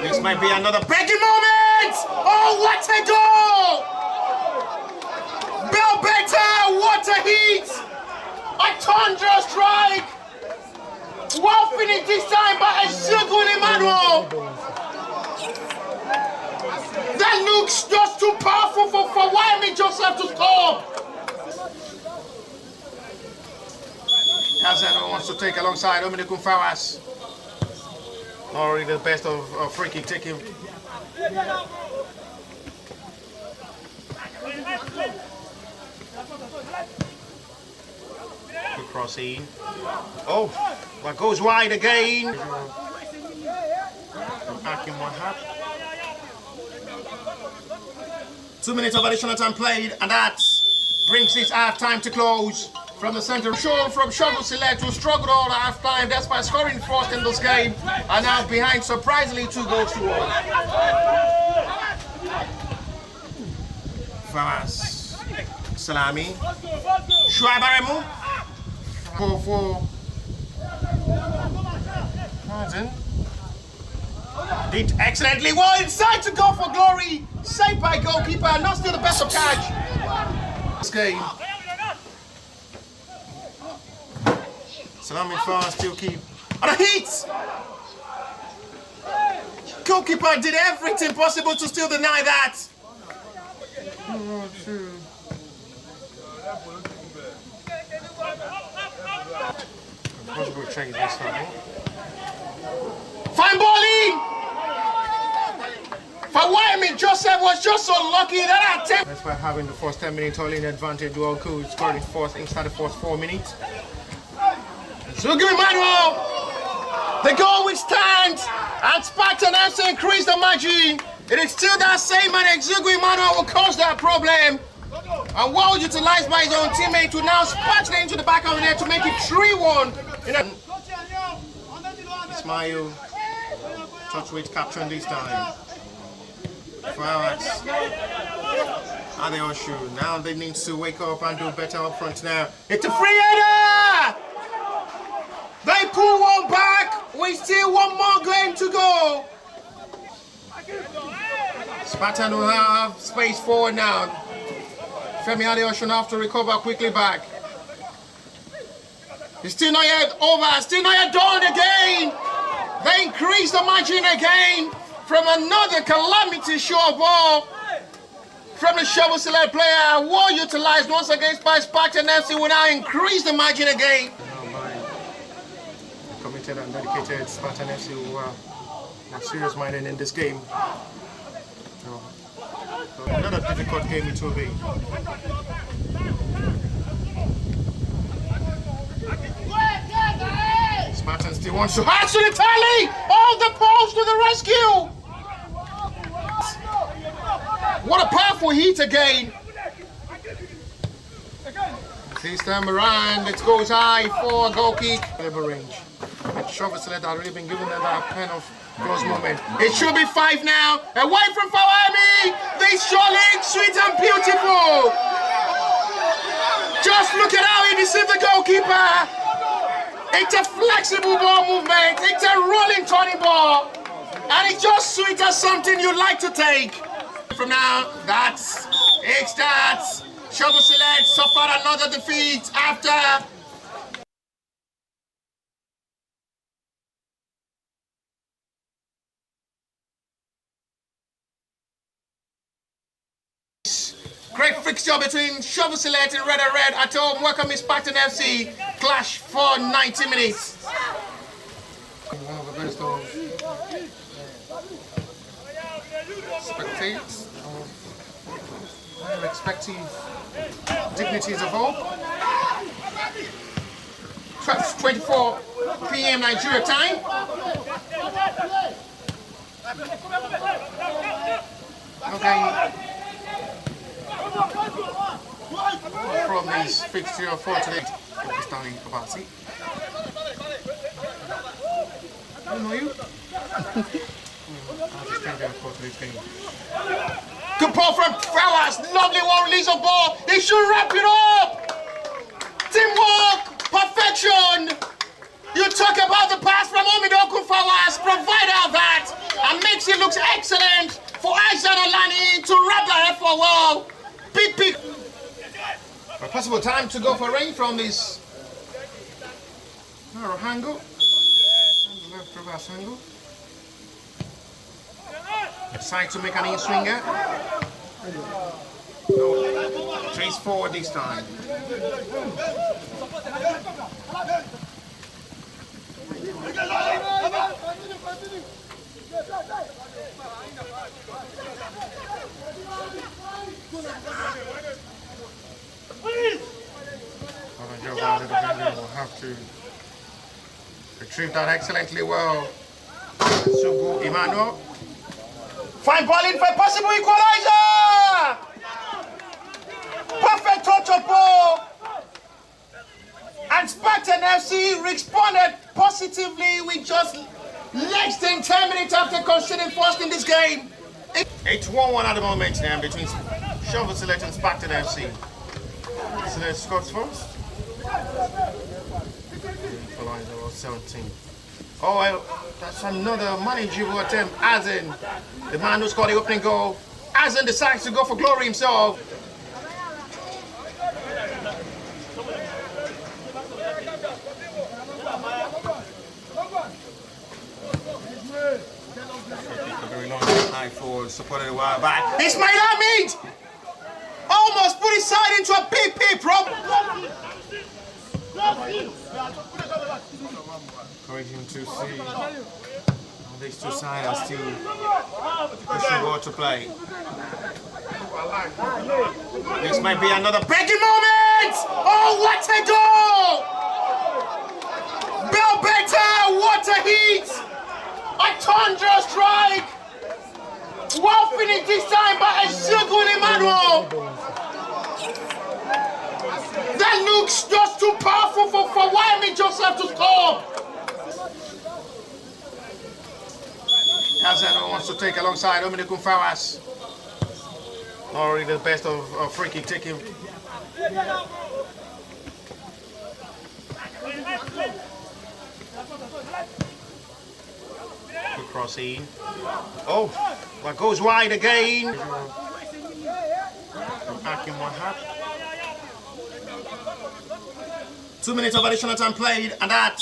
This might be another breaking moment! Oh, what a goal! Bell better, what a hit! A thunder strike! Well finished this time by Ezekiel Emmanuel! That looks just too powerful for Wyoming Joseph to score! Kazano wants to take alongside Ominikum Fawas. Already the best of free kick taking. Good cross in. Oh, that goes wide again. Akim Wahab. 2 minutes of additional time played, and that brings this half time to close. From the center, show from Shovel Select, who struggled all the half time despite scoring first in this game, and now behind surprisingly 2 goals to 1. Famas, Salami, Remo, 4-4. Martin did excellently well inside to go for glory. Saved by goalkeeper, not still the best of catch. This game. Salami fast, still keep. And a hit! Goalkeeper did everything possible to still deny that. Possible change this time. Fine ball in! For Wyoming, Joseph was just so lucky that attempt. That's why having the first 10 minutes all in advantage, well cool, scored his first, inside the first 4 minutes. So give Emmanuel, the goal which stands, and Spartan FC increased the margin. It is still that same man, Exugu Emmanuel, will cause that problem. And well utilized by his own teammate to now spatula into the back of the net to make it 3-1. Ismail touch with capturing this time. Flowers. Adeoshu. Now they need to wake up and do better up front now. It's a free header! They pull one back. We still one more game to go. Spartan will have space forward now. Femi Adeoshu have to recover quickly back. It's still not yet over. Still not yet done again. They increase the margin again from another calamity short ball from the Shovel Select player. Well utilized once again by Spartan FC will now increase the margin again. Committed and dedicated Spartan FC who are serious minded in this game. So another difficult game it will be. Spartan still wants to pass to the tally! All the post to the rescue! What a powerful hit again! This time around, it goes high for a goal kick. Range. Shovel Select had really been given them that kind of close moment. It should be 5 now. Away from Fawami! This surely sweet and beautiful! Just look at how he deceived the goalkeeper! It's a flexible ball movement. It's a rolling turning ball. And it's just sweet as something you like to take. From now, that's Shovel Select suffered another defeat after great fixture between Shovel Select and Red at home. Welcome is Spartan FC. Clash for 90 minutes. One of the best of spectators. Expecting dignities of hope. 12:24 p.m. Nigeria time. Okay. From this fixture for today, starting about see. I don't know you. I'll just try to for today's game. Good ball from Flowers. Lovely one release of ball. They should wrap it up. Teamwork, perfection. You talk about the pass from Omidoku Flowers. Provide all that and makes it look excellent for Aishan Olani to wrap the head for a wall. Big. A possible time to go for rain from this narrow angle. Left reverse angle. Decide to make an in-swinger. No. Chase forward this time. Will have to retrieve that excellently well. Sugu Emmanuel. Fine ball in for a possible equalizer! Perfect touch of ball! And Spartan FC responded positively with just less than 10 minutes after conceding first in this game. It's 1-1 at the moment now between Shovel Select and Spartan FC. Select scores first. Equalizer was 17. Oh, well, that's another manageable attempt. Azen, the man who scored the opening goal, Azen decides to go for glory himself. Very long high forward, supported a while back. Ismail Hamid almost put his side into a big problem. Encouraging to see these two sides are still pushing ball to play. This might be another breaking moment! Oh, what a goal! Bell better, what a hit! A thunder strike! Well finished this time by Shogun Emmanuel! That looks just too powerful for Wayne Joseph to score! Hazano wants to take alongside Dominic Fawas. Not really the best of free kick taking. Good cross in. Oh, that goes wide again. Akim Wahab. 2 minutes of additional time played, and that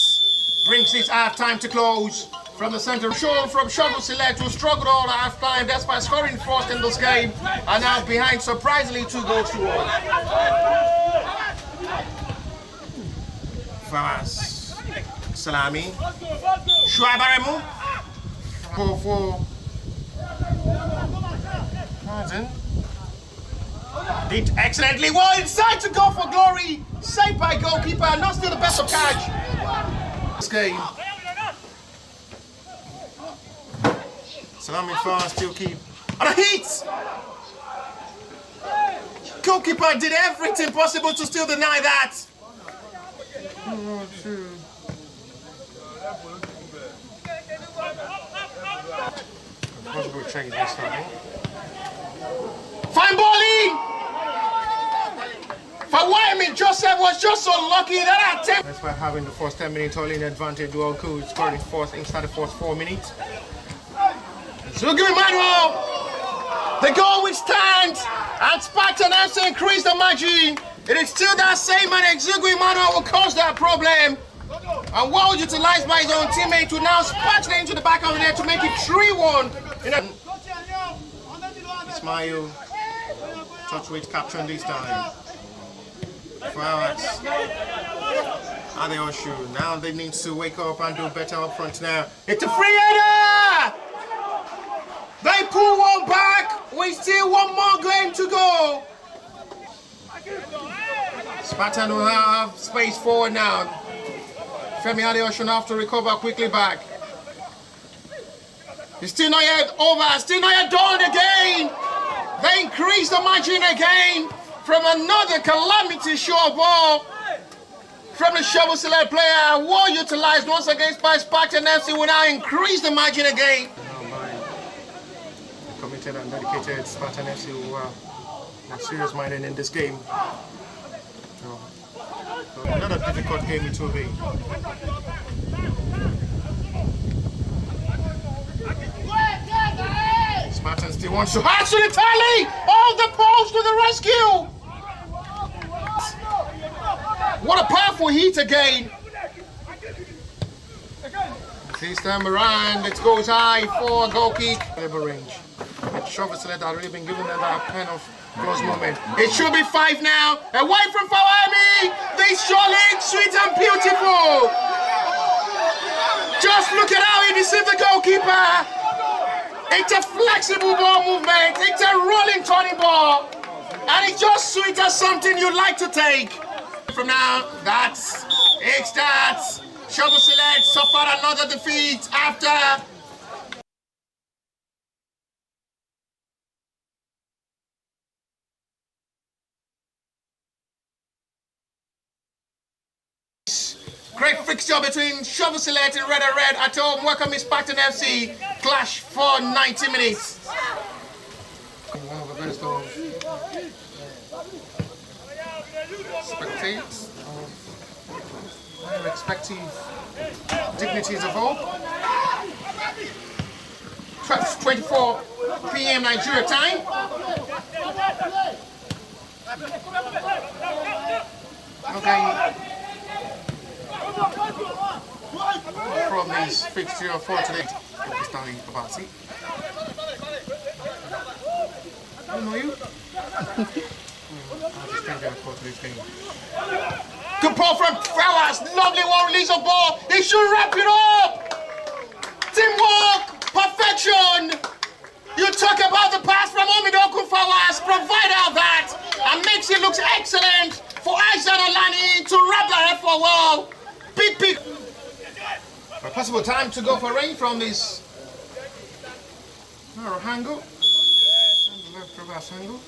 brings this half time to close. From the center, show from Shovel Select, who struggled all half time despite scoring first in this game, and now behind surprisingly 2 goals to 1. Fawas, Salami, Remo, 4-4. Martin did excellently well inside to go for glory. Saved by goalkeeper, not still the best of catch. This game. Salami fast, still keep. And a hit! Goalkeeper did everything possible to still deny that. Possible change this time. Fine ball in! Fawami Joseph was just so lucky that attempt. That's why having the first 10 minutes all in advantage, well cool, scoring inside the first 4 minutes. So give me Manuel! The goal will stand, and Spartan FC increase the margin. It is still that same man, Exugu Emmanuel will cause that problem. And well utilized by his own teammate to now spark it into the back of the net to make it 3-1. Ismail, touch weight capturing this time. Fawas, Adeoshu, now they need to wake up and do better up front now. It's a free header! They pull one back, we still 1 more game to go. Spartan will have space forward now. Femi Adeoshu have to recover quickly back. It's still not yet over, still not yet done again. They increase the margin again from another calamity short ball from the Shovel Select player. Well utilized once again by Spartan FC will now increase the margin again. Committed and dedicated Spartan FC who are serious minded in this game. So another difficult game it will be. Spartan still wants to hatch to the tally! All the post to the rescue! What a powerful hit again! This time around, it goes high for a goal kick. Labor range. Shovel Select had already been given them that kind of close moment. It should be 5 now. Away from Fawami! This surely sweet and beautiful! Just look at how he deceived the goalkeeper! It's a flexible ball movement, it's a rolling turning ball, and it's just sweet as something you'd like to take. From now, that's Shovel Select suffered another defeat after great fixture between Shovel Select and Red at home. Welcome is Spartan FC. Clash for 90 minutes. One of the best of spectators, respective dignities of all. 12:24 p.m. Nigeria time. Okay. From this fixture for today, Stanley Abasi. I don't know you. I'll just think that for today's game. Good ball from Fawas. Lovely one release of ball. He should wrap it up. Teamwork, perfection. You talk about the pass from Omidoku Fawas. Provide all that and makes it look excellent for Aishan Olani to wrap the head for well. Big. A possible time to go for rain from this narrow angle. And the left reverse angle.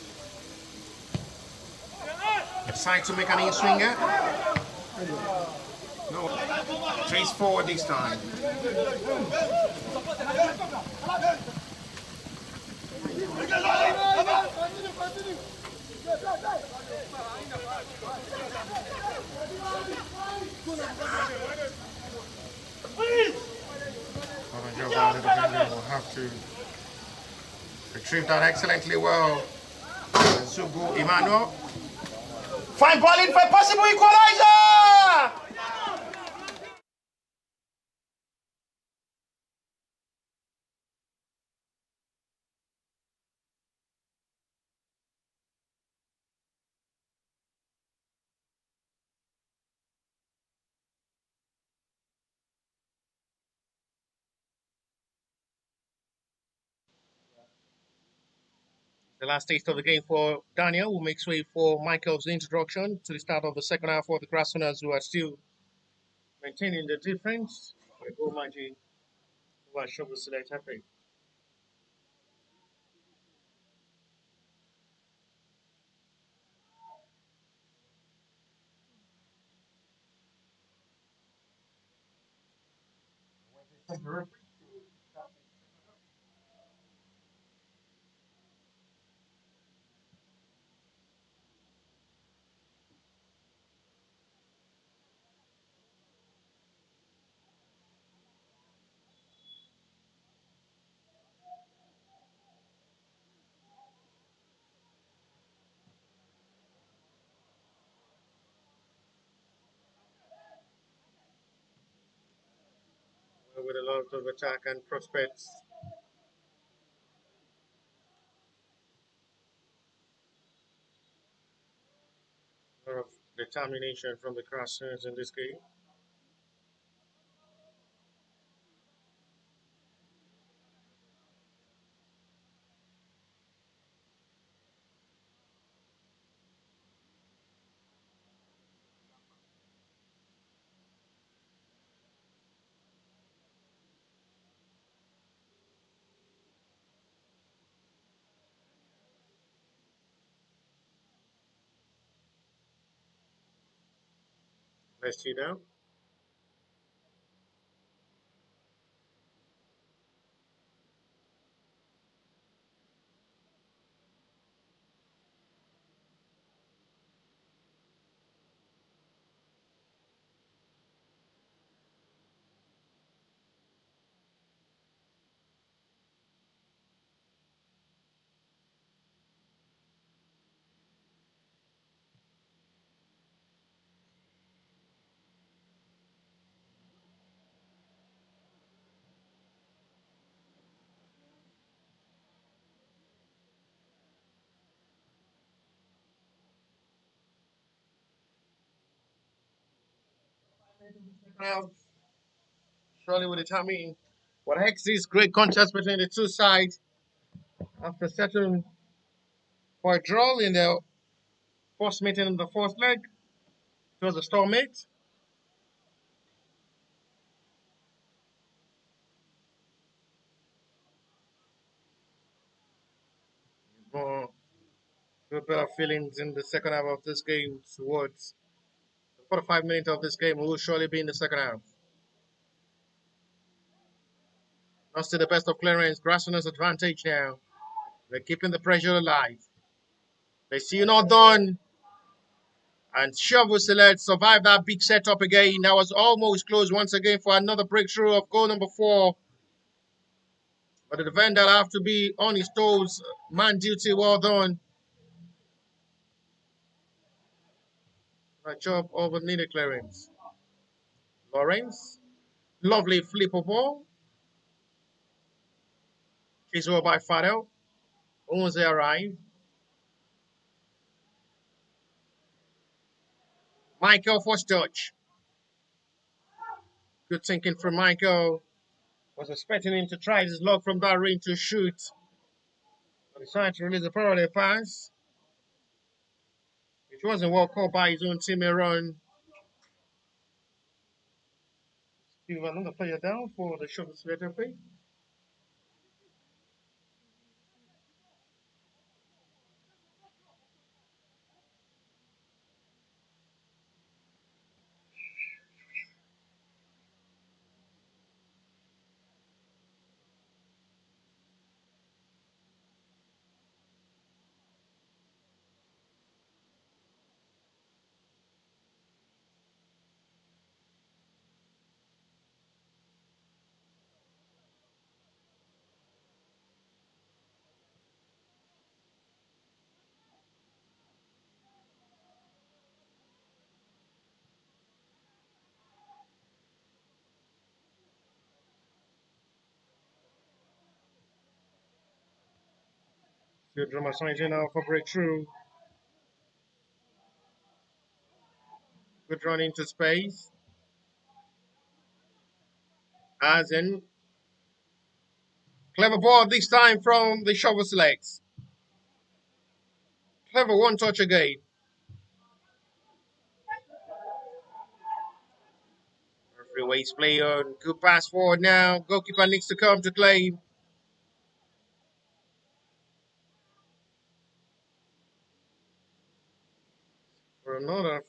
Decide to make an in-swinger. Trace forward this time. Will have to retrieve that excellently well. Sugu Emmanuel. Fine ball in for a possible equalizer! The last taste of the game for Daniel will make way for Michael's introduction to the start of the second half for the Grassrunners, who are still maintaining the difference. Go Maji, who are shown the select happy. With a lot of attack and prospects. A lot of determination from the Grassrunners in this game. Let's see now. Now, surely will determine what hex this great contest between the two sides after settling for a draw in the first meeting in the first leg. It was a stalemate. Uh, with better feelings in the second half of this game towards the 45 minutes of this game will surely be in the second half. Not still the best of clearance. Grassrunners advantage now. They're keeping the pressure alive. They see you not done. And Shovel Select survived that big setup again. That was almost close once again for another breakthrough of goal number 4. But the defender have to be on his toes. Man duty, well done. A job over needed clearance. Lawrence. Lovely flip of ball. Chased over by Fadel. Once they arrive. Michael for touch. Good thinking from Michael. Was expecting him to try his luck from that ring to shoot. But decided to release a parallel pass. It wasn't well caught by his own teammate Ron. Give another player down for the shot later play. Good drama signs in now for breakthrough. Good run into space. As in, clever ball this time from the shovel selects. Clever one touch again. Referee waits play on. Good pass forward now. Goalkeeper needs to come to claim. For another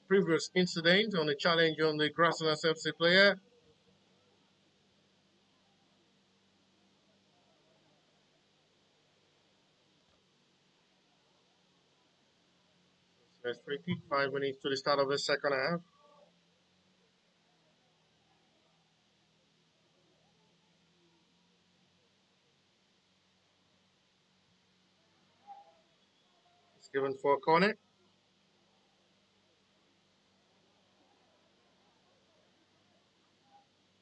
previous incident on the challenge on the Grassrunners FC player. That's free kick. 5 minutes to the start of the second half. It's given for a corner.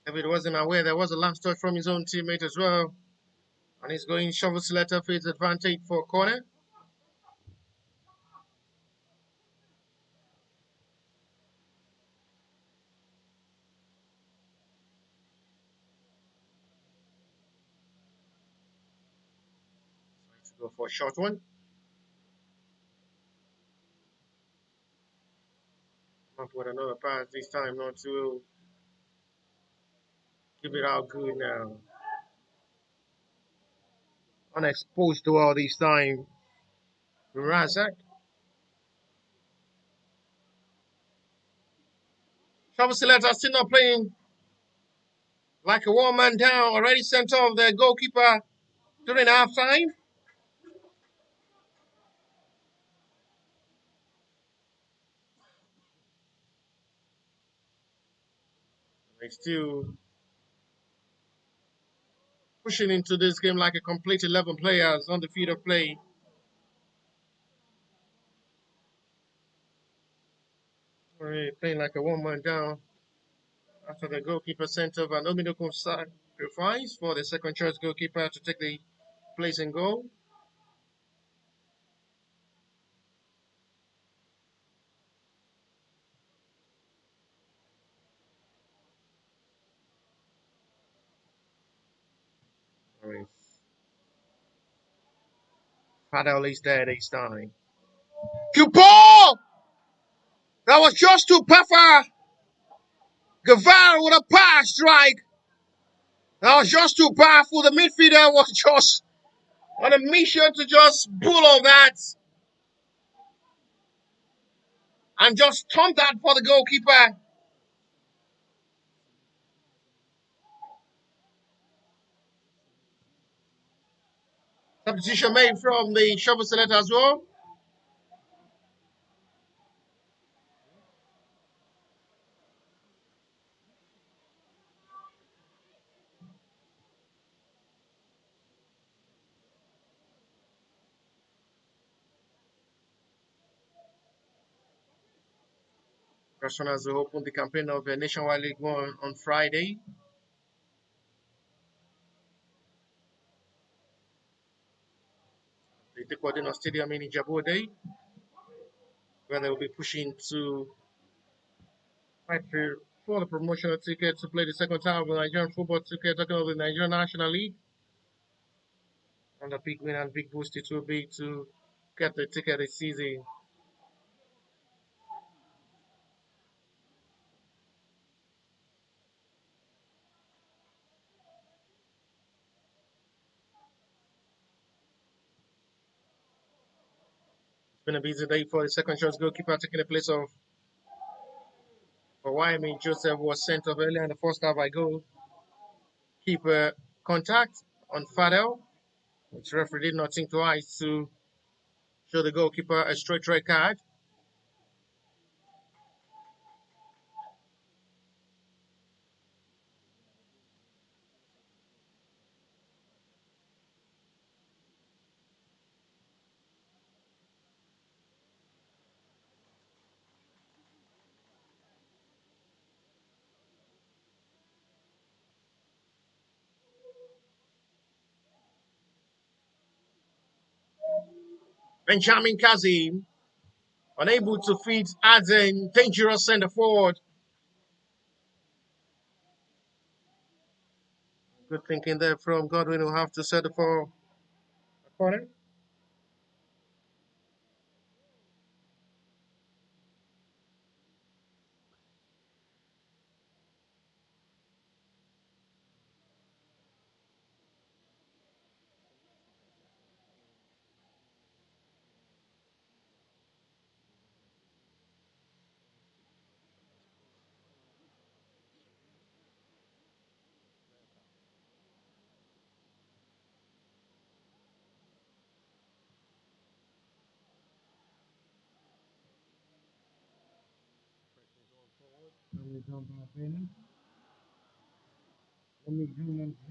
David wasn't aware there was a last touch from his own teammate as well. And he's going shovel selector for his advantage for a corner. To go for a short one. Not with another pass this time, not to keep it out good now. Unexposed to all this time. Razak. Shovel selector still not playing like a one man down. Already sent off the goalkeeper during half time. They still pushing into this game like a complete 11 players on the field of play. Already playing like a one man down after the goalkeeper sent off an Ominoko sacrifice for the second choice goalkeeper to take the place in goal. Alright. Fadel is there this time. Good ball! That was just too perfect. Guevara with a pass strike. That was just too powerful. The midfielder was just on a mission to just pull off that and just stomp that for the goalkeeper. Substitution made from the shovel selector as well. Grassrunners will open the campaign of the Nationwide League One on Friday. The Tequadino Stadium in Ijabode, where they will be pushing to fight for the promotional ticket to play the second time of the Nigerian football ticket, talking about the Nigerian National League. And the big win and big boost it will be to get the ticket this season. It's been a busy day for the second choice goalkeeper taking the place of Wyoming. Joseph was sent off earlier in the first half by goalkeeper contact on Fadel, which referee did not think twice to show the goalkeeper a straight red card. Benjamin Kazim, unable to feed Aden, dangerous centre forward. Good thinking there from Godwin, who have to settle for a corner.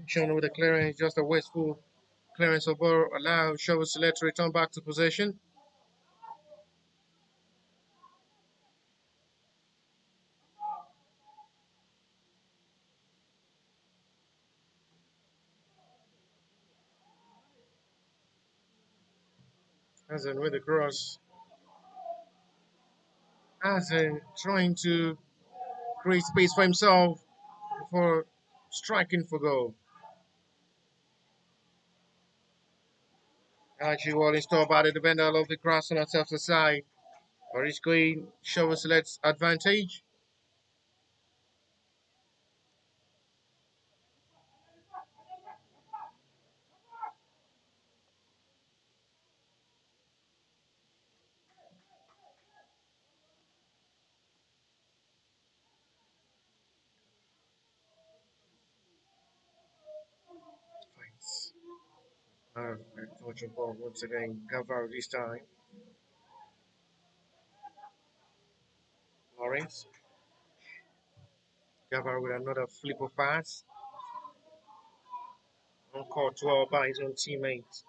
Shown with the clearance, just a wasteful clearance of ball allow Shovel Select to return back to possession. Hazen with the cross. Hazen trying to create space for himself before striking for goal. Actually, well installed by the defender of the Grassrunners FC side. Or he's going Shovel Select's advantage. Finds touch of ball once again. Gavar this time. Lawrence. Gavar with another flip of pass. Uncaught well by his own teammates.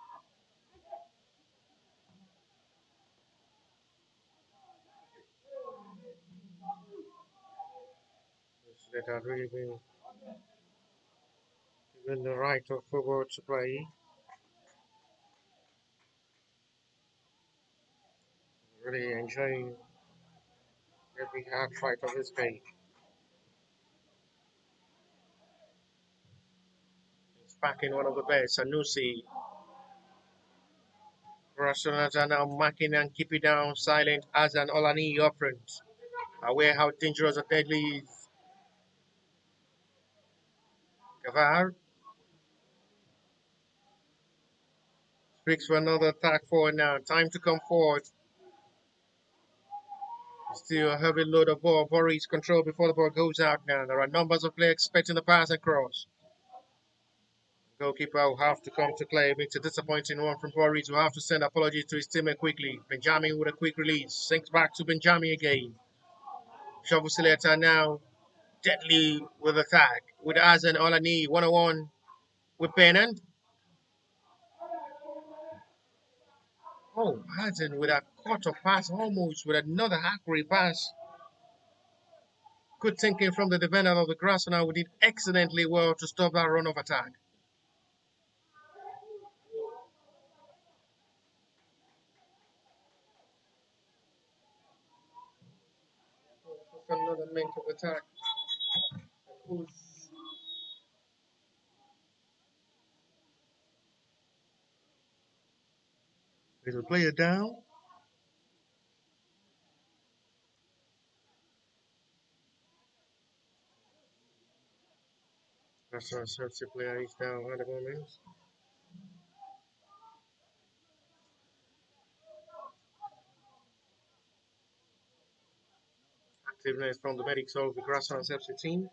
That had really been given the right of football to play. Really enjoying every hard fight of this game. It's back in one of the best. Sanusi. Russians are now marking and keeping down silent as an Olani up front. Aware how dangerous and deadly is. Gavar speaks for another attack forward now. Time to come forward. Still a heavy load of ball. Boris control before the ball goes out now. There are numbers of players expecting the pass across. Goalkeeper will have to come to play. It's a disappointing one from Boris. Will have to send apologies to his teammate quickly. Benjamin with a quick release. Sinks back to Benjamin again. Shovel Selector now deadly with attack. With Azen Olani 1-on-1 with Pennant. Oh, Azen with a cut-off pass almost with another accurate pass. Good thinking from the defender of the Grassrunners, who did excellently well to stop that run of attack. Another length of attack. Is a player down? That's our substitute player is down at the moment. Activeness from the medics of the Grassrunners FC team.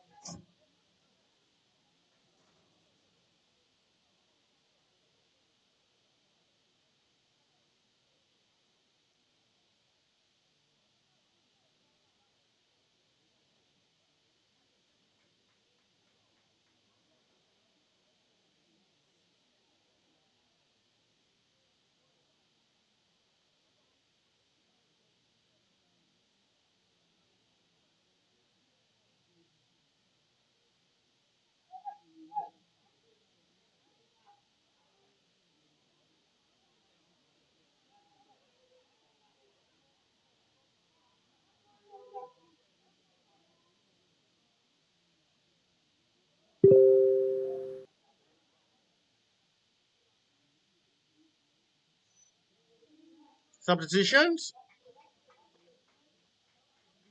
Substitutions.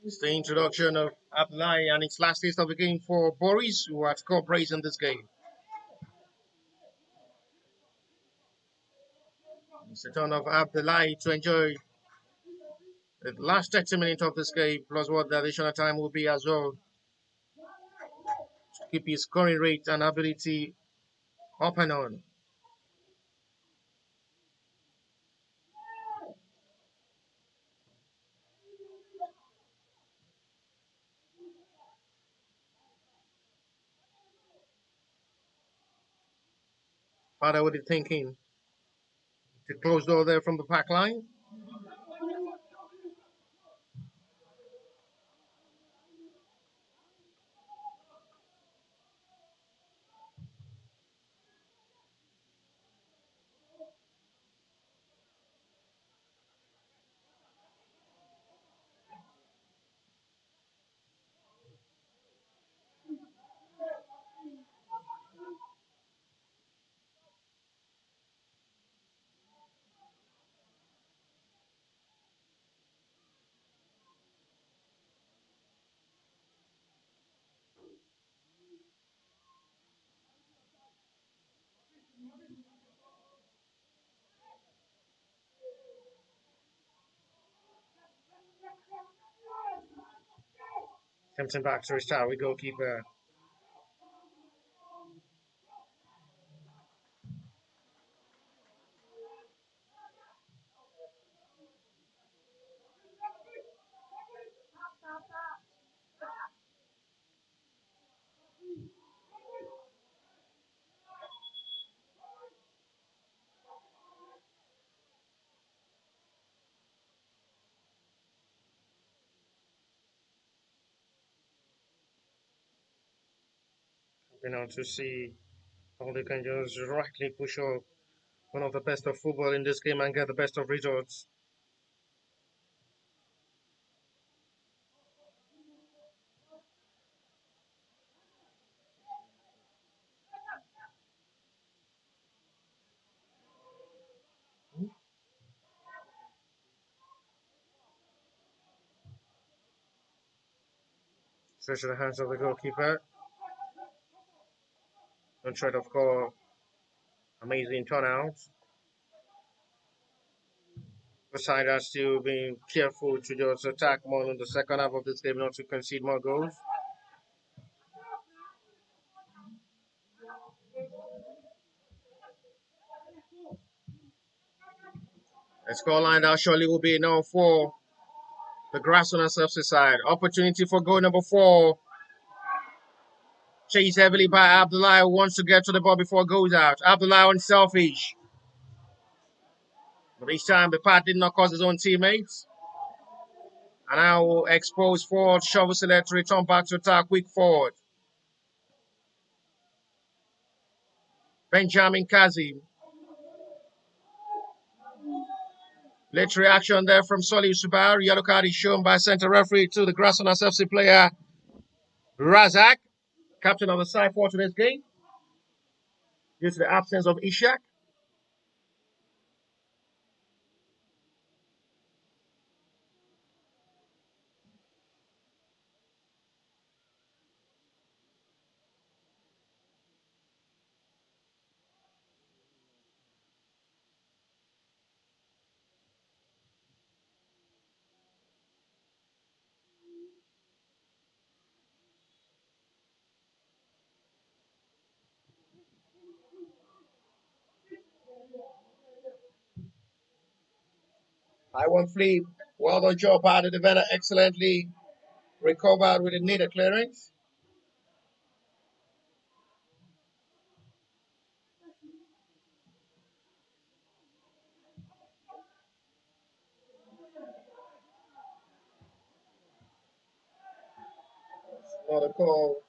It's the introduction of Abdullahi and its last taste of the game for Boris, who had scored brace in this game. It's the turn of Abdullahi to enjoy the last 30 minutes of this game, plus what the additional time will be as well, to keep his scoring rate and ability up and on. Father, what are you thinking? To close door there from the back line. Tempting back to restart with goalkeeper. To see how they can just rightly push up one of the best of football in this game and get the best of results. Stretch to the hands of the goalkeeper. And try to score amazing turnout. The side has still been careful to just attack more in the second half of this game, not to concede more goals. The scoreline now surely will be now for the Grassrunners FC side. Opportunity for goal number 4. Chased heavily by Abdullahi, who wants to get to the ball before it goes out. Abdullahi unselfish. But this time the pass did not cause his own teammates. And now will expose forward, shovel select to return back to attack, quick forward. Benjamin Kazim. Late reaction there from Solly Subaru. Yellow card is shown by center referee to the Grassrunners FC player Razak, captain of the side for today's game, due to the absence of Ishak. I won't flip. Well done, job by the defender. Excellently recovered with the needed clearance. Not a call.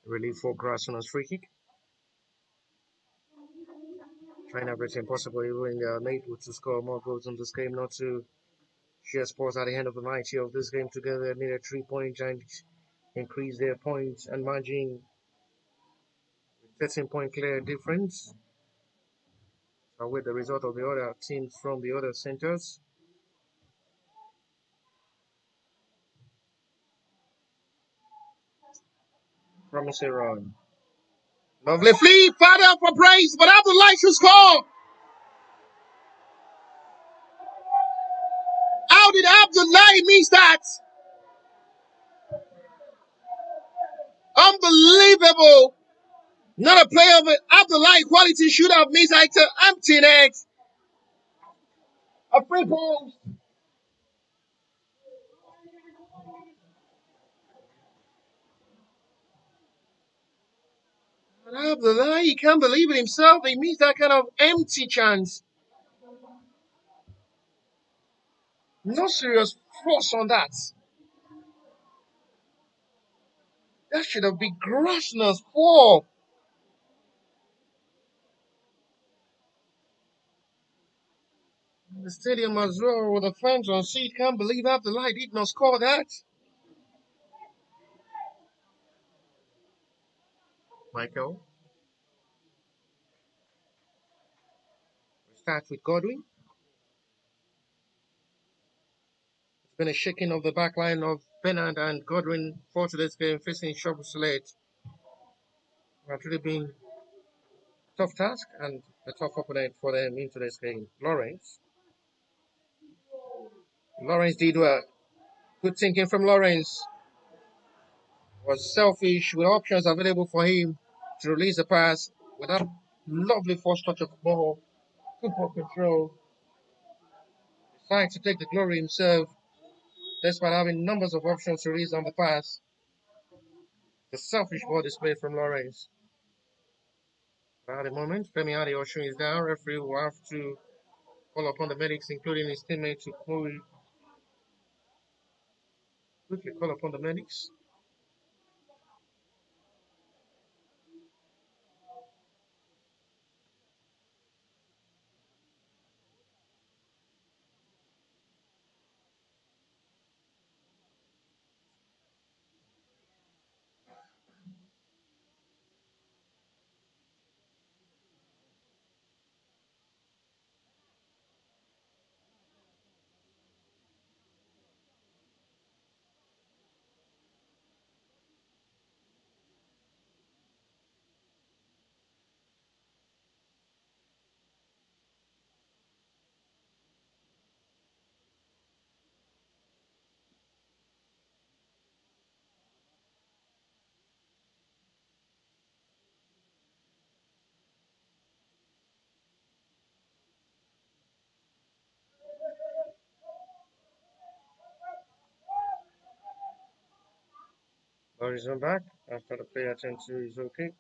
Relief for Grassrunners free kick. Trying everything possible, even they are unable to score more goals in this game, not to Just pause at the end of the 90 of this game together, needed 3 points and increase their points and margin 13-point clear difference. So with the result of the other teams from the other centers. Promising run. Lovely flea, father for praise, but Abdullah should score. How did Abdullah miss that? Unbelievable. Not a player of Abdullah quality should have missed like an empty net. A free ball. Abdullah, he can't believe it himself. He missed that kind of empty chance. No serious force on that. That should have been Grassrunners 4. The stadium as well with the fans on seat can't believe Abdullah did not score that. Michael. We start with Godwin. It's been a shaking of the back line of Bernard and Godwin for today's game facing Shovel Select. It's really been a tough task and a tough opponent for them in today's game. Lawrence. Lawrence did well. Good thinking from Lawrence. Was selfish with options available for him to release the pass with that lovely first touch of the ball. Good ball control. Decided to take the glory himself despite having numbers of options to release on the pass. The selfish ball display from Lawrence. At the moment, Femi Adeosun is down. Referee will have to call upon the medics, including his teammate, to quickly call upon the medics. Lawrence on back after the player turns to is okay.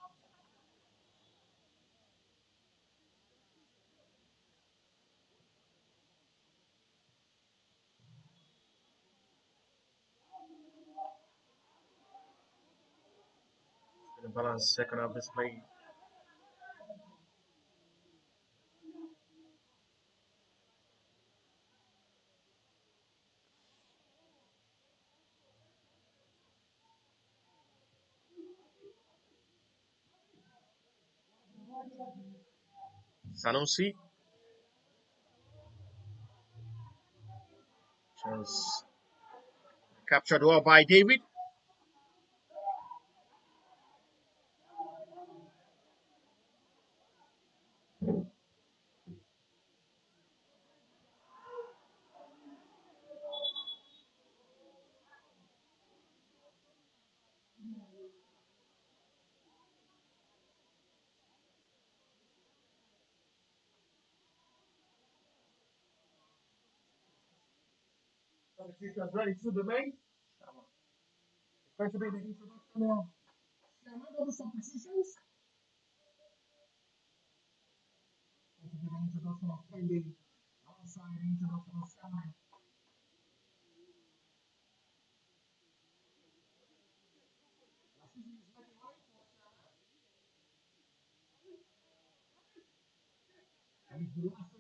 The balance second half display. Sanusi. Chance captured well by David. Substitutions ready to be made. Going to be the introduction of the substitutions. Going to be the introduction of Kendi alongside the introduction of Shannon. And the last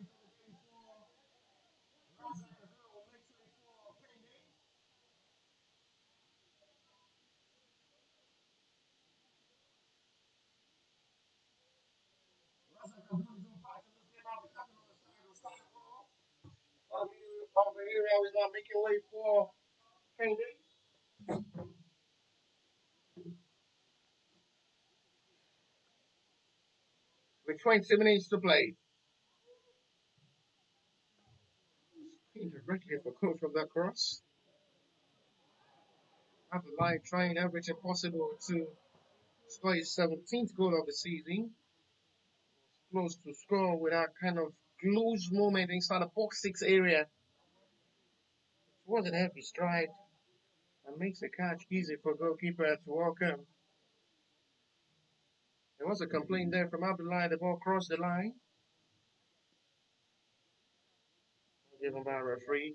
now is now making way for Kennedy. With 20 minutes to play. Directly for coach from that cross. Abdullahi trying everything possible to score his 17th goal of the season. Close to score with that kind of close moment inside the box 6 area. It was an heavy stride and makes the catch easy for goalkeeper to welcome. There was a complaint there from Abdullahi. The ball crossed the line. Given by a referee.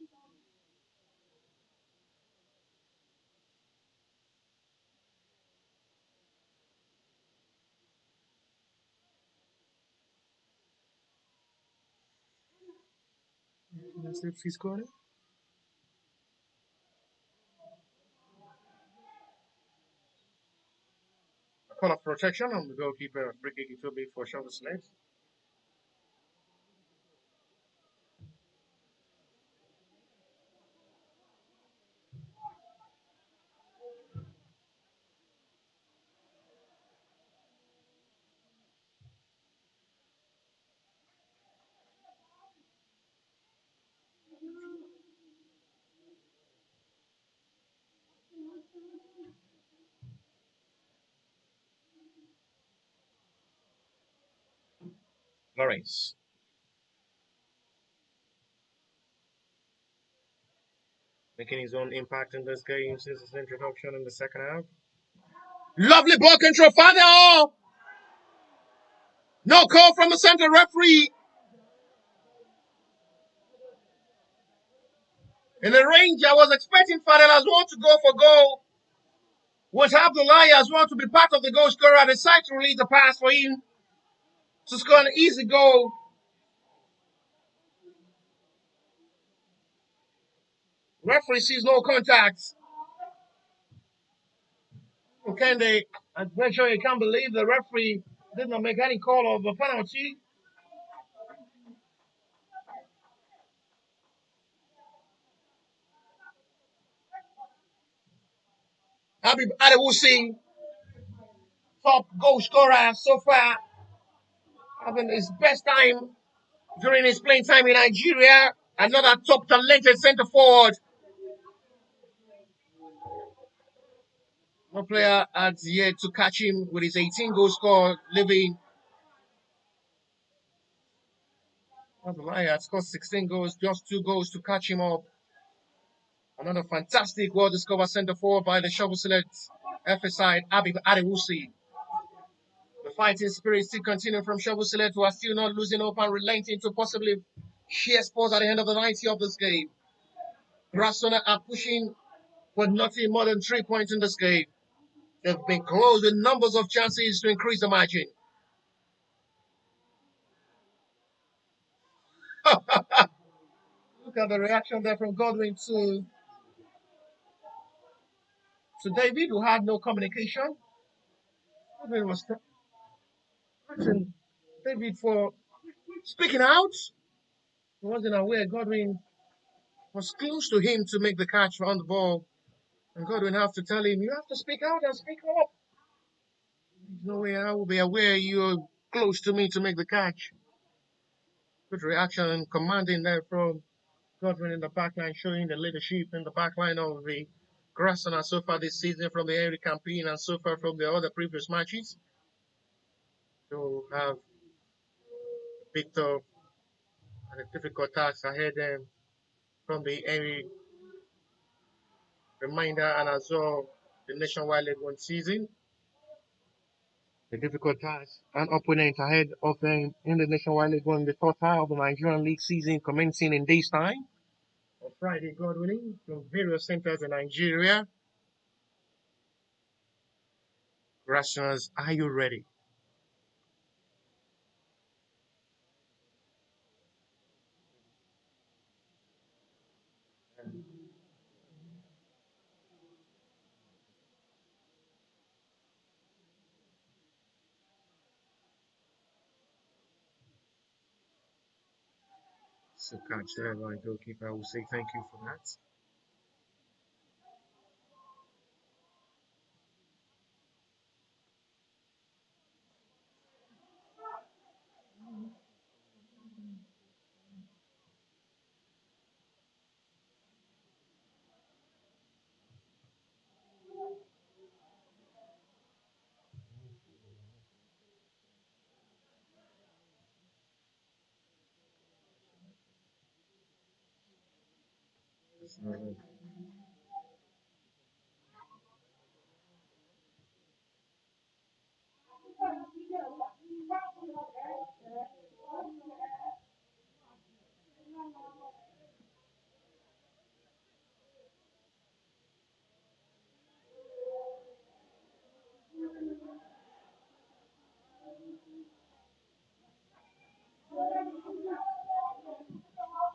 NYLC scored it. A call of protection on the goalkeeper. Free kick it will be for Shovel Slaves. Lawrence. Making his own impact in this game since his introduction in the second half. Lovely ball control, final! No call from the center referee. In the range, I was expecting Fadel as well to go for goal. With Abdullahi as well to be part of the goal scorer. I decided to release the pass for him to score an easy goal. Referee sees no contact. Can they? I'm very sure you can't believe the referee did not make any call of a penalty. Habib Adewusi, top goal scorer so far, having his best time during his playing time in Nigeria. Another top talented centre forward. No player had yet to catch him with his 18 goal score, leaving Abdullahi had scored 16 goals, just 2 goals to catch him up. Another fantastic well-discovered centre forward by the Shovel Select FA side, Habib Adewusi. The fighting spirit still continuing from Shovel Select, who are still not losing hope and relenting to possibly share sports at the end of the 90 of this game. Grassrunners are pushing for nothing more than 3 points in this game. They've been close with numbers of chances to increase the margin. Look at the reaction there from Godwin to David, who had no communication. Godwin was thanking David for speaking out. He wasn't aware Godwin was close to him to make the catch on the ball. And Godwin have to tell him, you have to speak out and speak up. There's no way I will be aware you're close to me to make the catch. Good reaction and commanding there from Godwin in the backline, showing the leadership in the backline of the Grassrunners so far this season from the early campaign and so far from the other previous matches. To have picked up and a difficult task ahead from the early reminder and as well the Nationwide League One season. The difficult task and opponent ahead of them in the Nationwide League One, the third tie of the Nigerian League season commencing in days time. On Friday, God willing, from various centers in Nigeria. Grassrunners, are you ready? So catch there by goalkeeper. I will say thank you for that. So,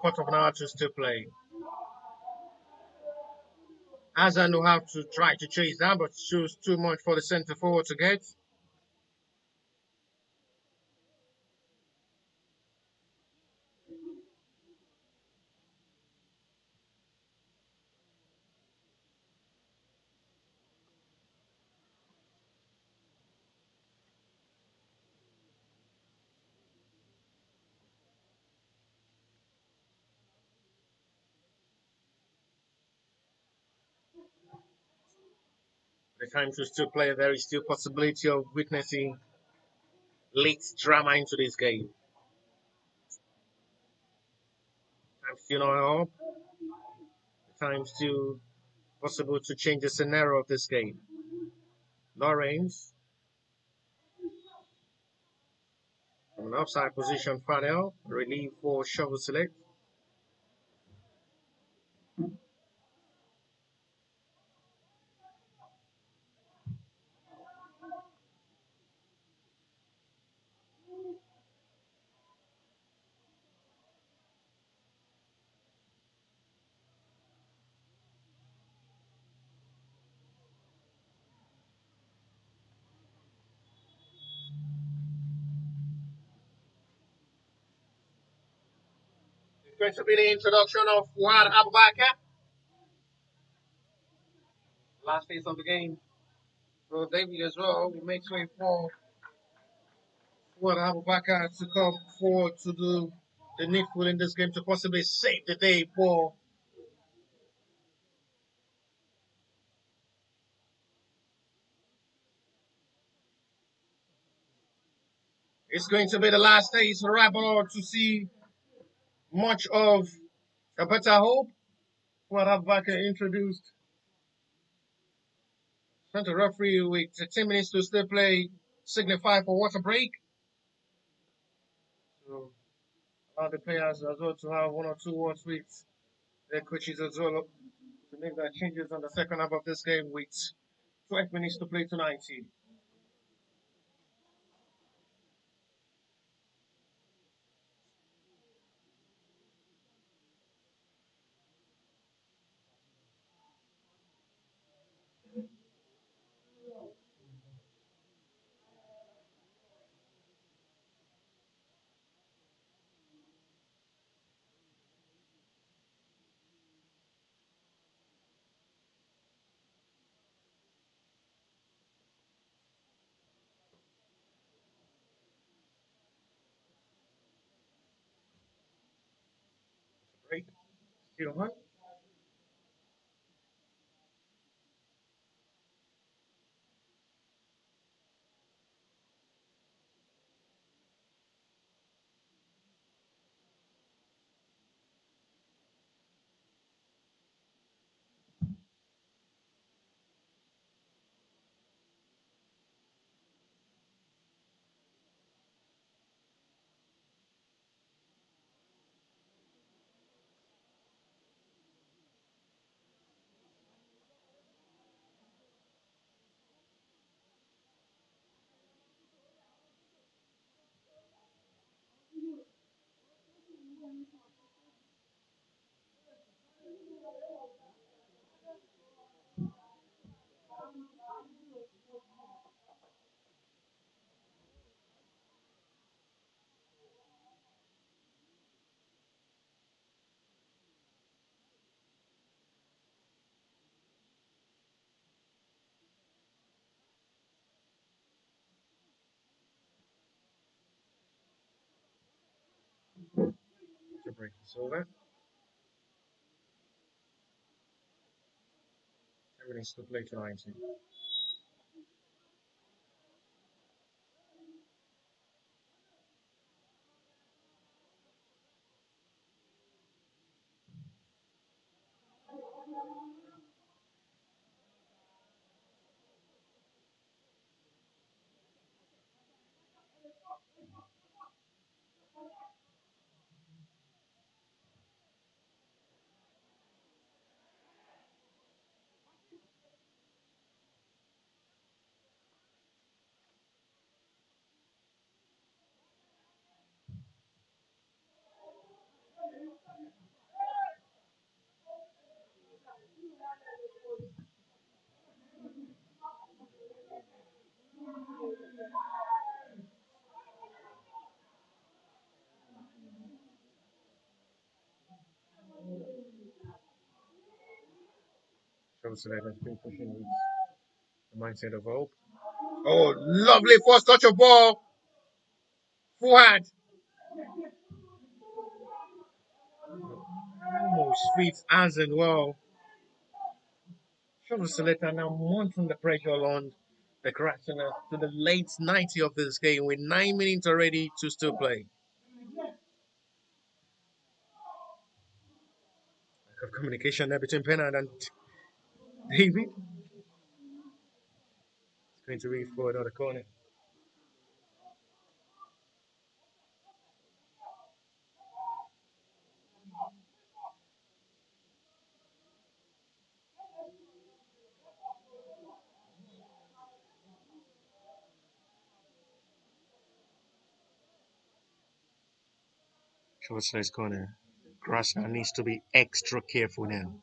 quarter of an hour to still play. Hazard will have to try to chase down, but choose too much for the centre forward to get. The time to still play, there is still possibility of witnessing late drama into this game. Time still not up. Time still possible to change the scenario of this game. Lawrence from an offside position, Fanel, relief for Shovel Select. It's going to be the introduction of Fuad Abubakar. Last phase of the game. So David as well will make way for Fuad Abubakar to come forward to do the needful in this game to possibly save the day for. It's going to be the last days for Rabor to see much of a better hope. Fuad Abubakar introduced. Sent a referee with 10 minutes to still play, signify for water break. So allow the players as well to have one or two words with their coaches as well to make their changes on the second half of this game with 12 minutes to play tonight. Break. Still on. To break this over. 10 minutes to play tonight. Shows that has been pushing with the mindset of hope. Oh, lovely first touch of ball. Fuad. Almost fits as and well. Shows Selector now mounting the pressure on the Grassrunners to the late 90 of this game with 9 minutes already to still play. Lack of communication there between Pennant and David. It's going to be for another corner. Short slice corner. Grassrunner needs to be extra careful now.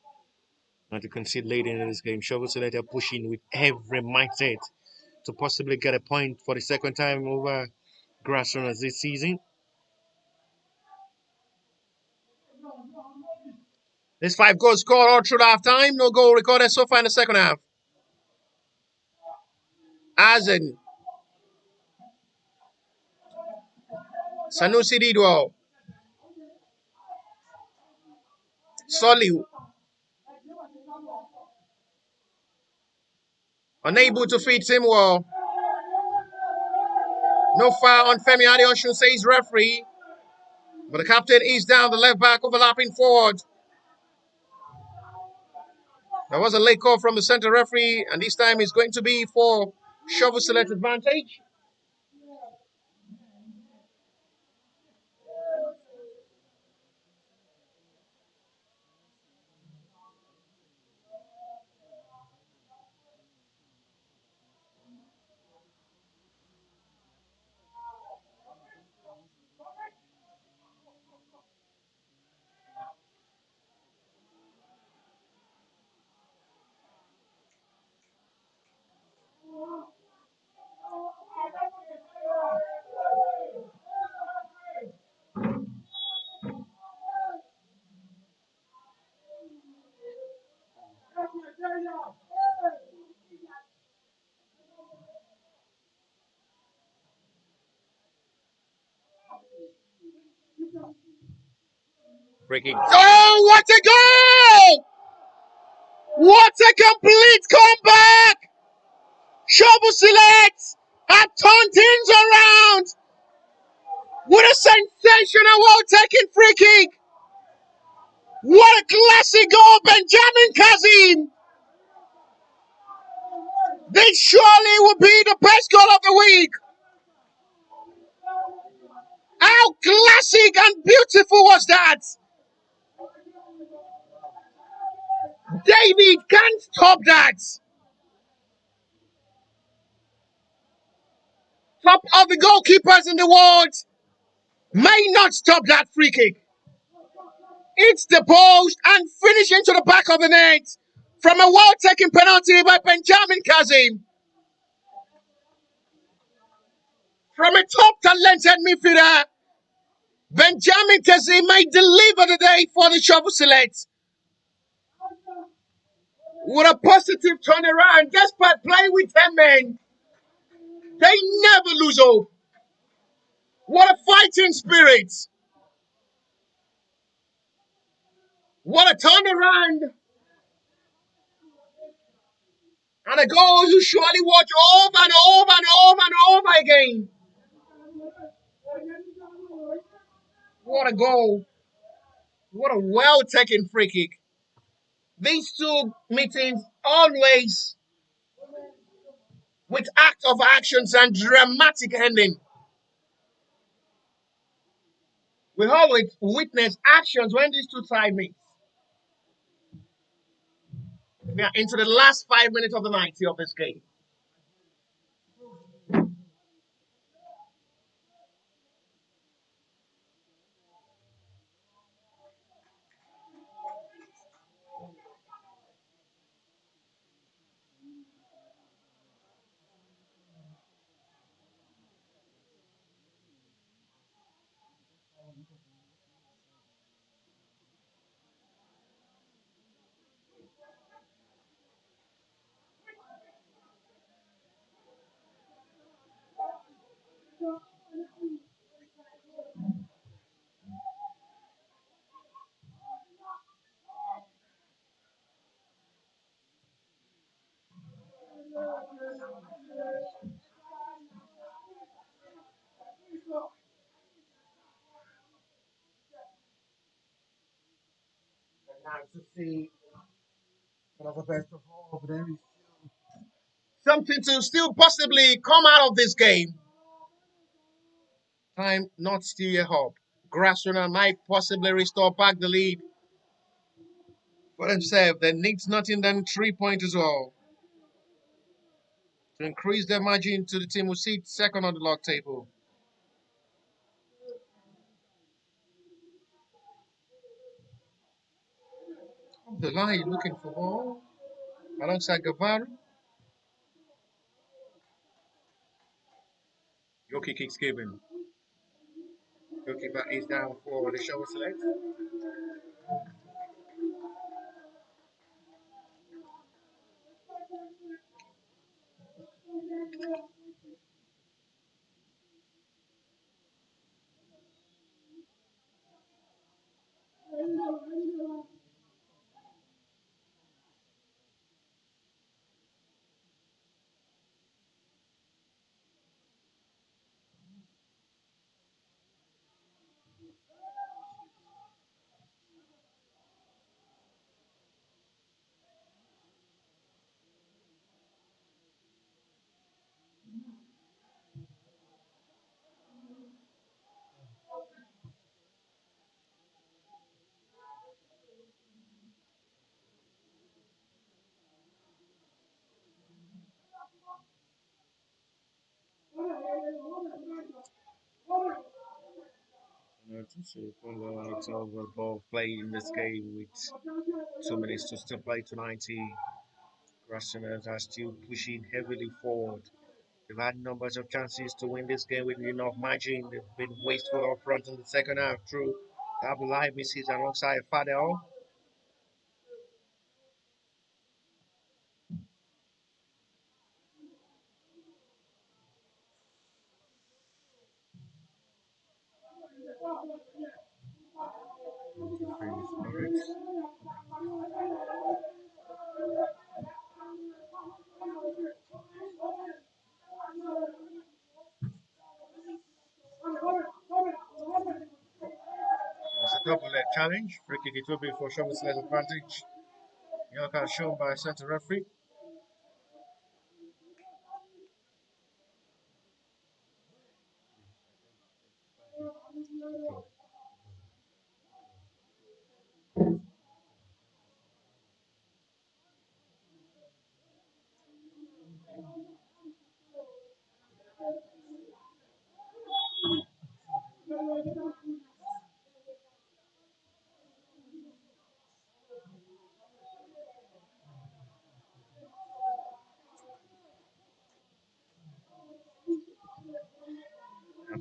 Not to concede late in this game. Shovel Selector pushing with every mindset to possibly get a point for the second time over Grassrunners this season. There's 5 goals scored all through the half time. No goal recorded so far in the second half. Azen. Sanusi Didwo. Soliu. Unable to feed him well. No foul on Femi Adeosun, says referee. But the captain is down the left back, overlapping forward. There was a late call from the center referee, and this time it's going to be for Shovel Select advantage. Breaking. Oh, what a goal! What a complete comeback! Shovel Select have turned things around with a sensational well-taken free kick. What a classic goal, Benjamin Kazim! This surely will be the best goal of the week. How classic and beautiful was that? David can't stop that. Top of the goalkeepers in the world may not stop that free kick. It's the post and finish into the back of the net from a well-taken penalty by Benjamin Kazim. From a top talented midfielder, Benjamin Kazim may deliver the day for the Shovel Select. With a positive turnaround, despite playing with 10 men, they never lose hope. What a fighting spirit. What a turnaround! And a goal you surely watch over and over and over and over again. What a goal. What a well-taken free kick. These two meetings always with act of actions and dramatic ending. We always witness actions when these two sides meet. We are into the last 5 minutes of the 90 of this game. Nice to see one of the best of all, but there is something to still possibly come out of this game. Time not still yet up. Grassrunners might possibly restore back the lead for themselves. They need nothing than 3 points as well to increase their margin to the team who sits second on the log table. Up the line looking for ball alongside Guevara. Yoki kicks given. Goalkeeper is down for the show select. It's over ball played in this game with 2 minutes to still play to 90. Grassrunners are still pushing heavily forward. They've had numbers of chances to win this game with enough margin. They've been wasteful up front in the second half through double live misses alongside Fadel. It's a double leg challenge. Free kick it will be for Shovel's advantage. Yellow shown by center referee.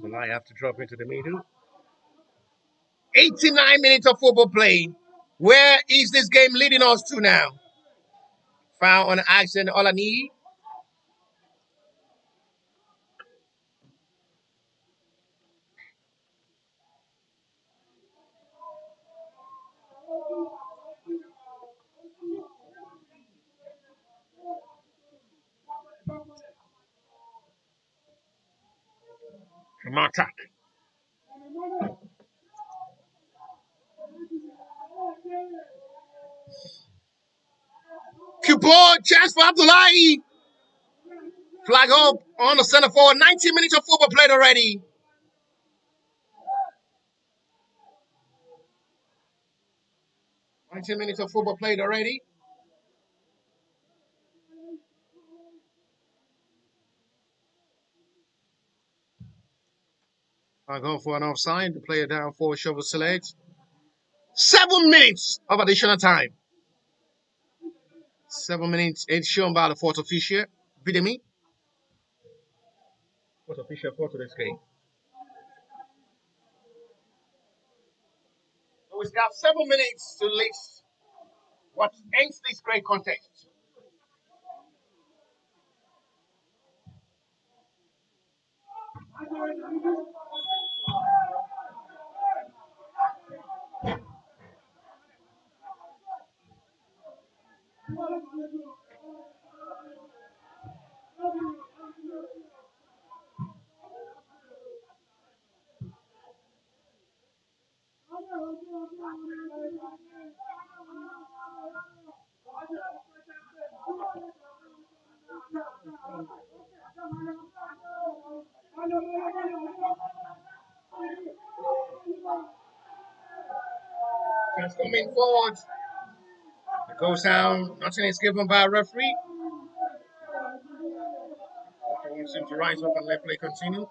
And I have to drop into the middle. 89 minutes of football played. Where is this game leading us to now? Foul on action, all I need. from attack. Kupon, chance for Abdullahi. Flag up on the center forward. 90 minutes of football played already. 19 minutes of football played already. I go for an offside. The player down for Shovel Select. 7 minutes of additional time. 7 minutes. It's shown by the fourth official. Bidemi. Fourth official for today's game. So we've got 7 minutes to list what ends this great contest. Just coming forward. It goes down. Nothing is given by a referee. I want him to rise up and let play continue.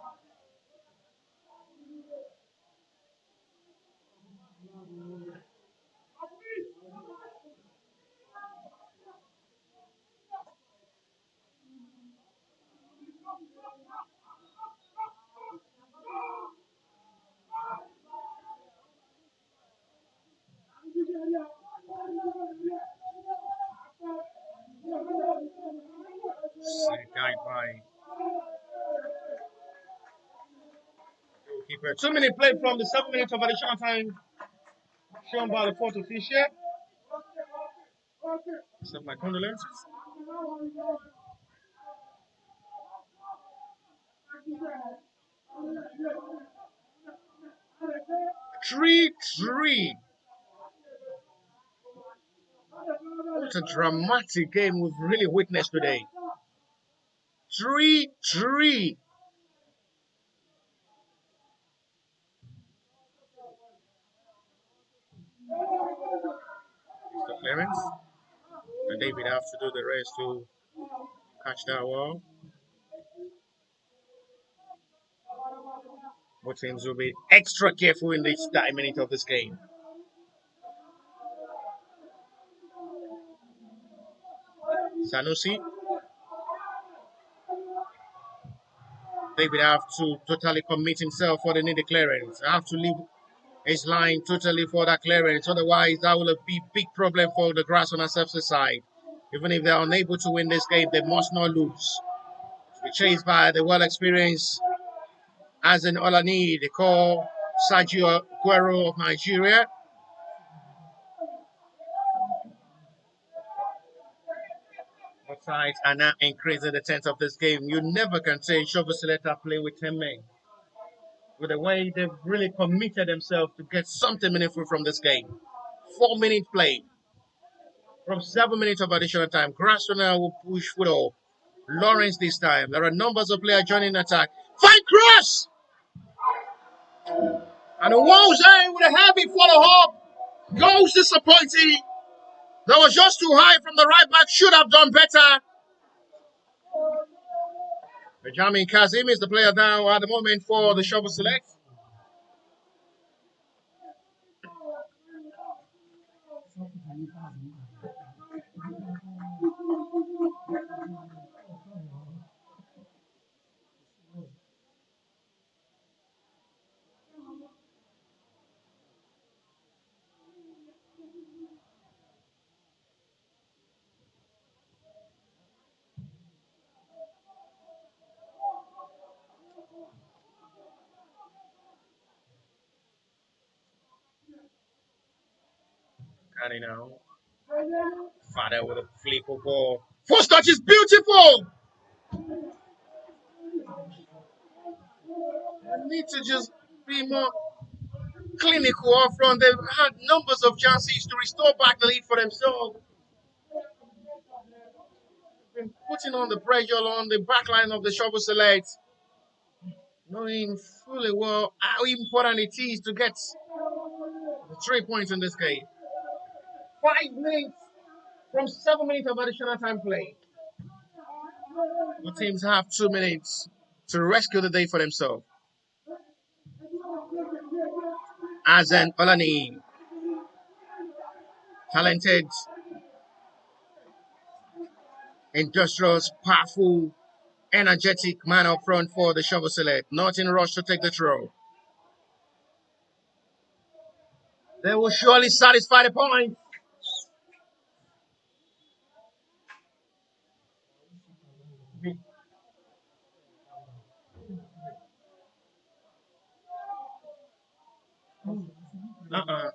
Guide by goalkeeper. 2 minutes played from the 7 minutes of additional time shown by the fourth official. Accept my condolences. 3-3. What a dramatic game we've really witnessed today. 3-3. Mr. Clarence and David have to do the rest to catch that ball. Both teams will be extra careful in this 30 minutes of this game. Sanusi. David have to totally commit himself for the needed clearance. I have to leave his line totally for that clearance. Otherwise, that will be a big problem for the Grassrunners FC side. Even if they are unable to win this game, they must not lose. Be chased by the well-experienced Azen Olani, they call Sergio Aguero of Nigeria. Both sides are now increasing the tenth of this game. You never can say Shovel Select are playing with 10 men. With the way they've really committed themselves to get something meaningful from this game. 4 minutes played. From 7 minutes of additional time, Grassrunners will push with all. Lawrence this time. There are numbers of players joining the attack. Fine cross! And the Wolves with a heavy follow-up. Goals disappointing. That was just too high from the right back. Should have done better. Benjamin Kazim is the player now at the moment for the Shovel Select. And now, Father with a flip of ball. First touch is beautiful. They need to just be more clinical up front. They've had numbers of chances to restore back the lead for themselves. Been putting on the pressure on the back line of the Shovel Select, knowing fully well how important it is to get the 3 points in this game. 5 minutes from 7 minutes of additional time play. The teams have 2 minutes to rescue the day for themselves. Azen Olani, talented, industrious, powerful, energetic man up front for the Shovel Select. Not in a rush to take the throw. They will surely satisfy the point. Uh-uh.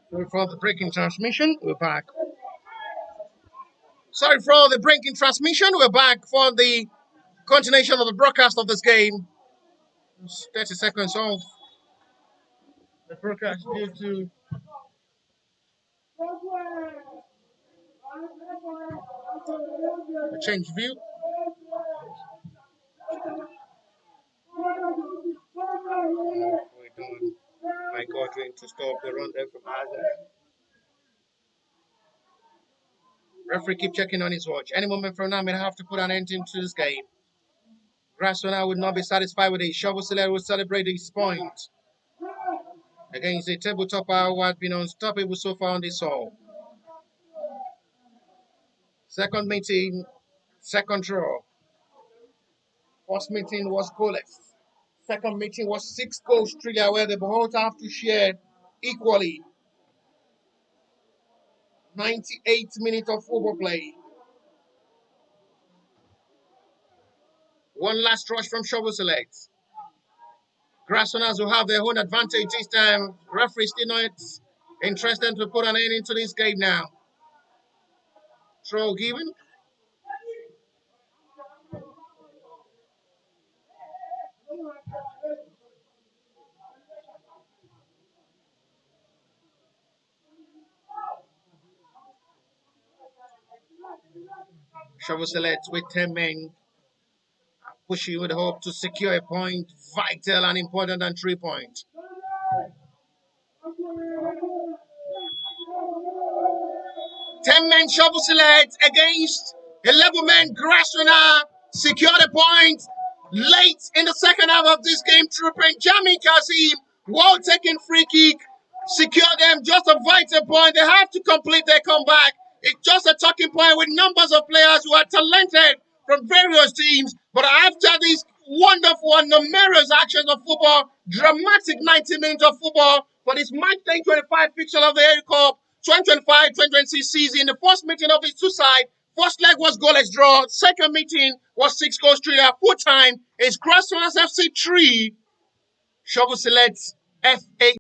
Sorry for the breaking transmission. We're back. Sorry for all the breaking transmission. We're back for the continuation of the broadcast of this game. 30 seconds off the broadcast due to a change view. We're done. My God, going to stop the run there from Azen. Referee keep checking on his watch. Any moment from now, may have to put an end to this game. Grassrunners would not be satisfied with it. Shovel Select will celebrate his point against the table topper who has been unstoppable so far on this all. Second meeting, second draw. First meeting was goalless. Second meeting was 6 goals thriller where the both have to share equally. 98 minutes of football play. One last rush from Shovel Select. Grassrunners will have their own advantage this time. Referee still not interested to put an end into this game now. Throw given. Shovel Select with 10 men pushing with hope to secure a point, vital and important than 3 points. 10 men Shovel Select against 11 men Grassrunner secure the point late in the second half of this game through Benjamin Kazim. Well taken free kick, secure them just a vital point. They have to complete their comeback. It's just a talking point with numbers of players who are talented from various teams. But after these wonderful and numerous actions of football, dramatic 90 minutes of football for this match day 25 fixture of the Air Cup 2025-2026 season, the first meeting of these two sides, first leg was goalless draw. Second meeting was 6 goals thriller. Full time is Grassrunners FC 3, Shovel Select F8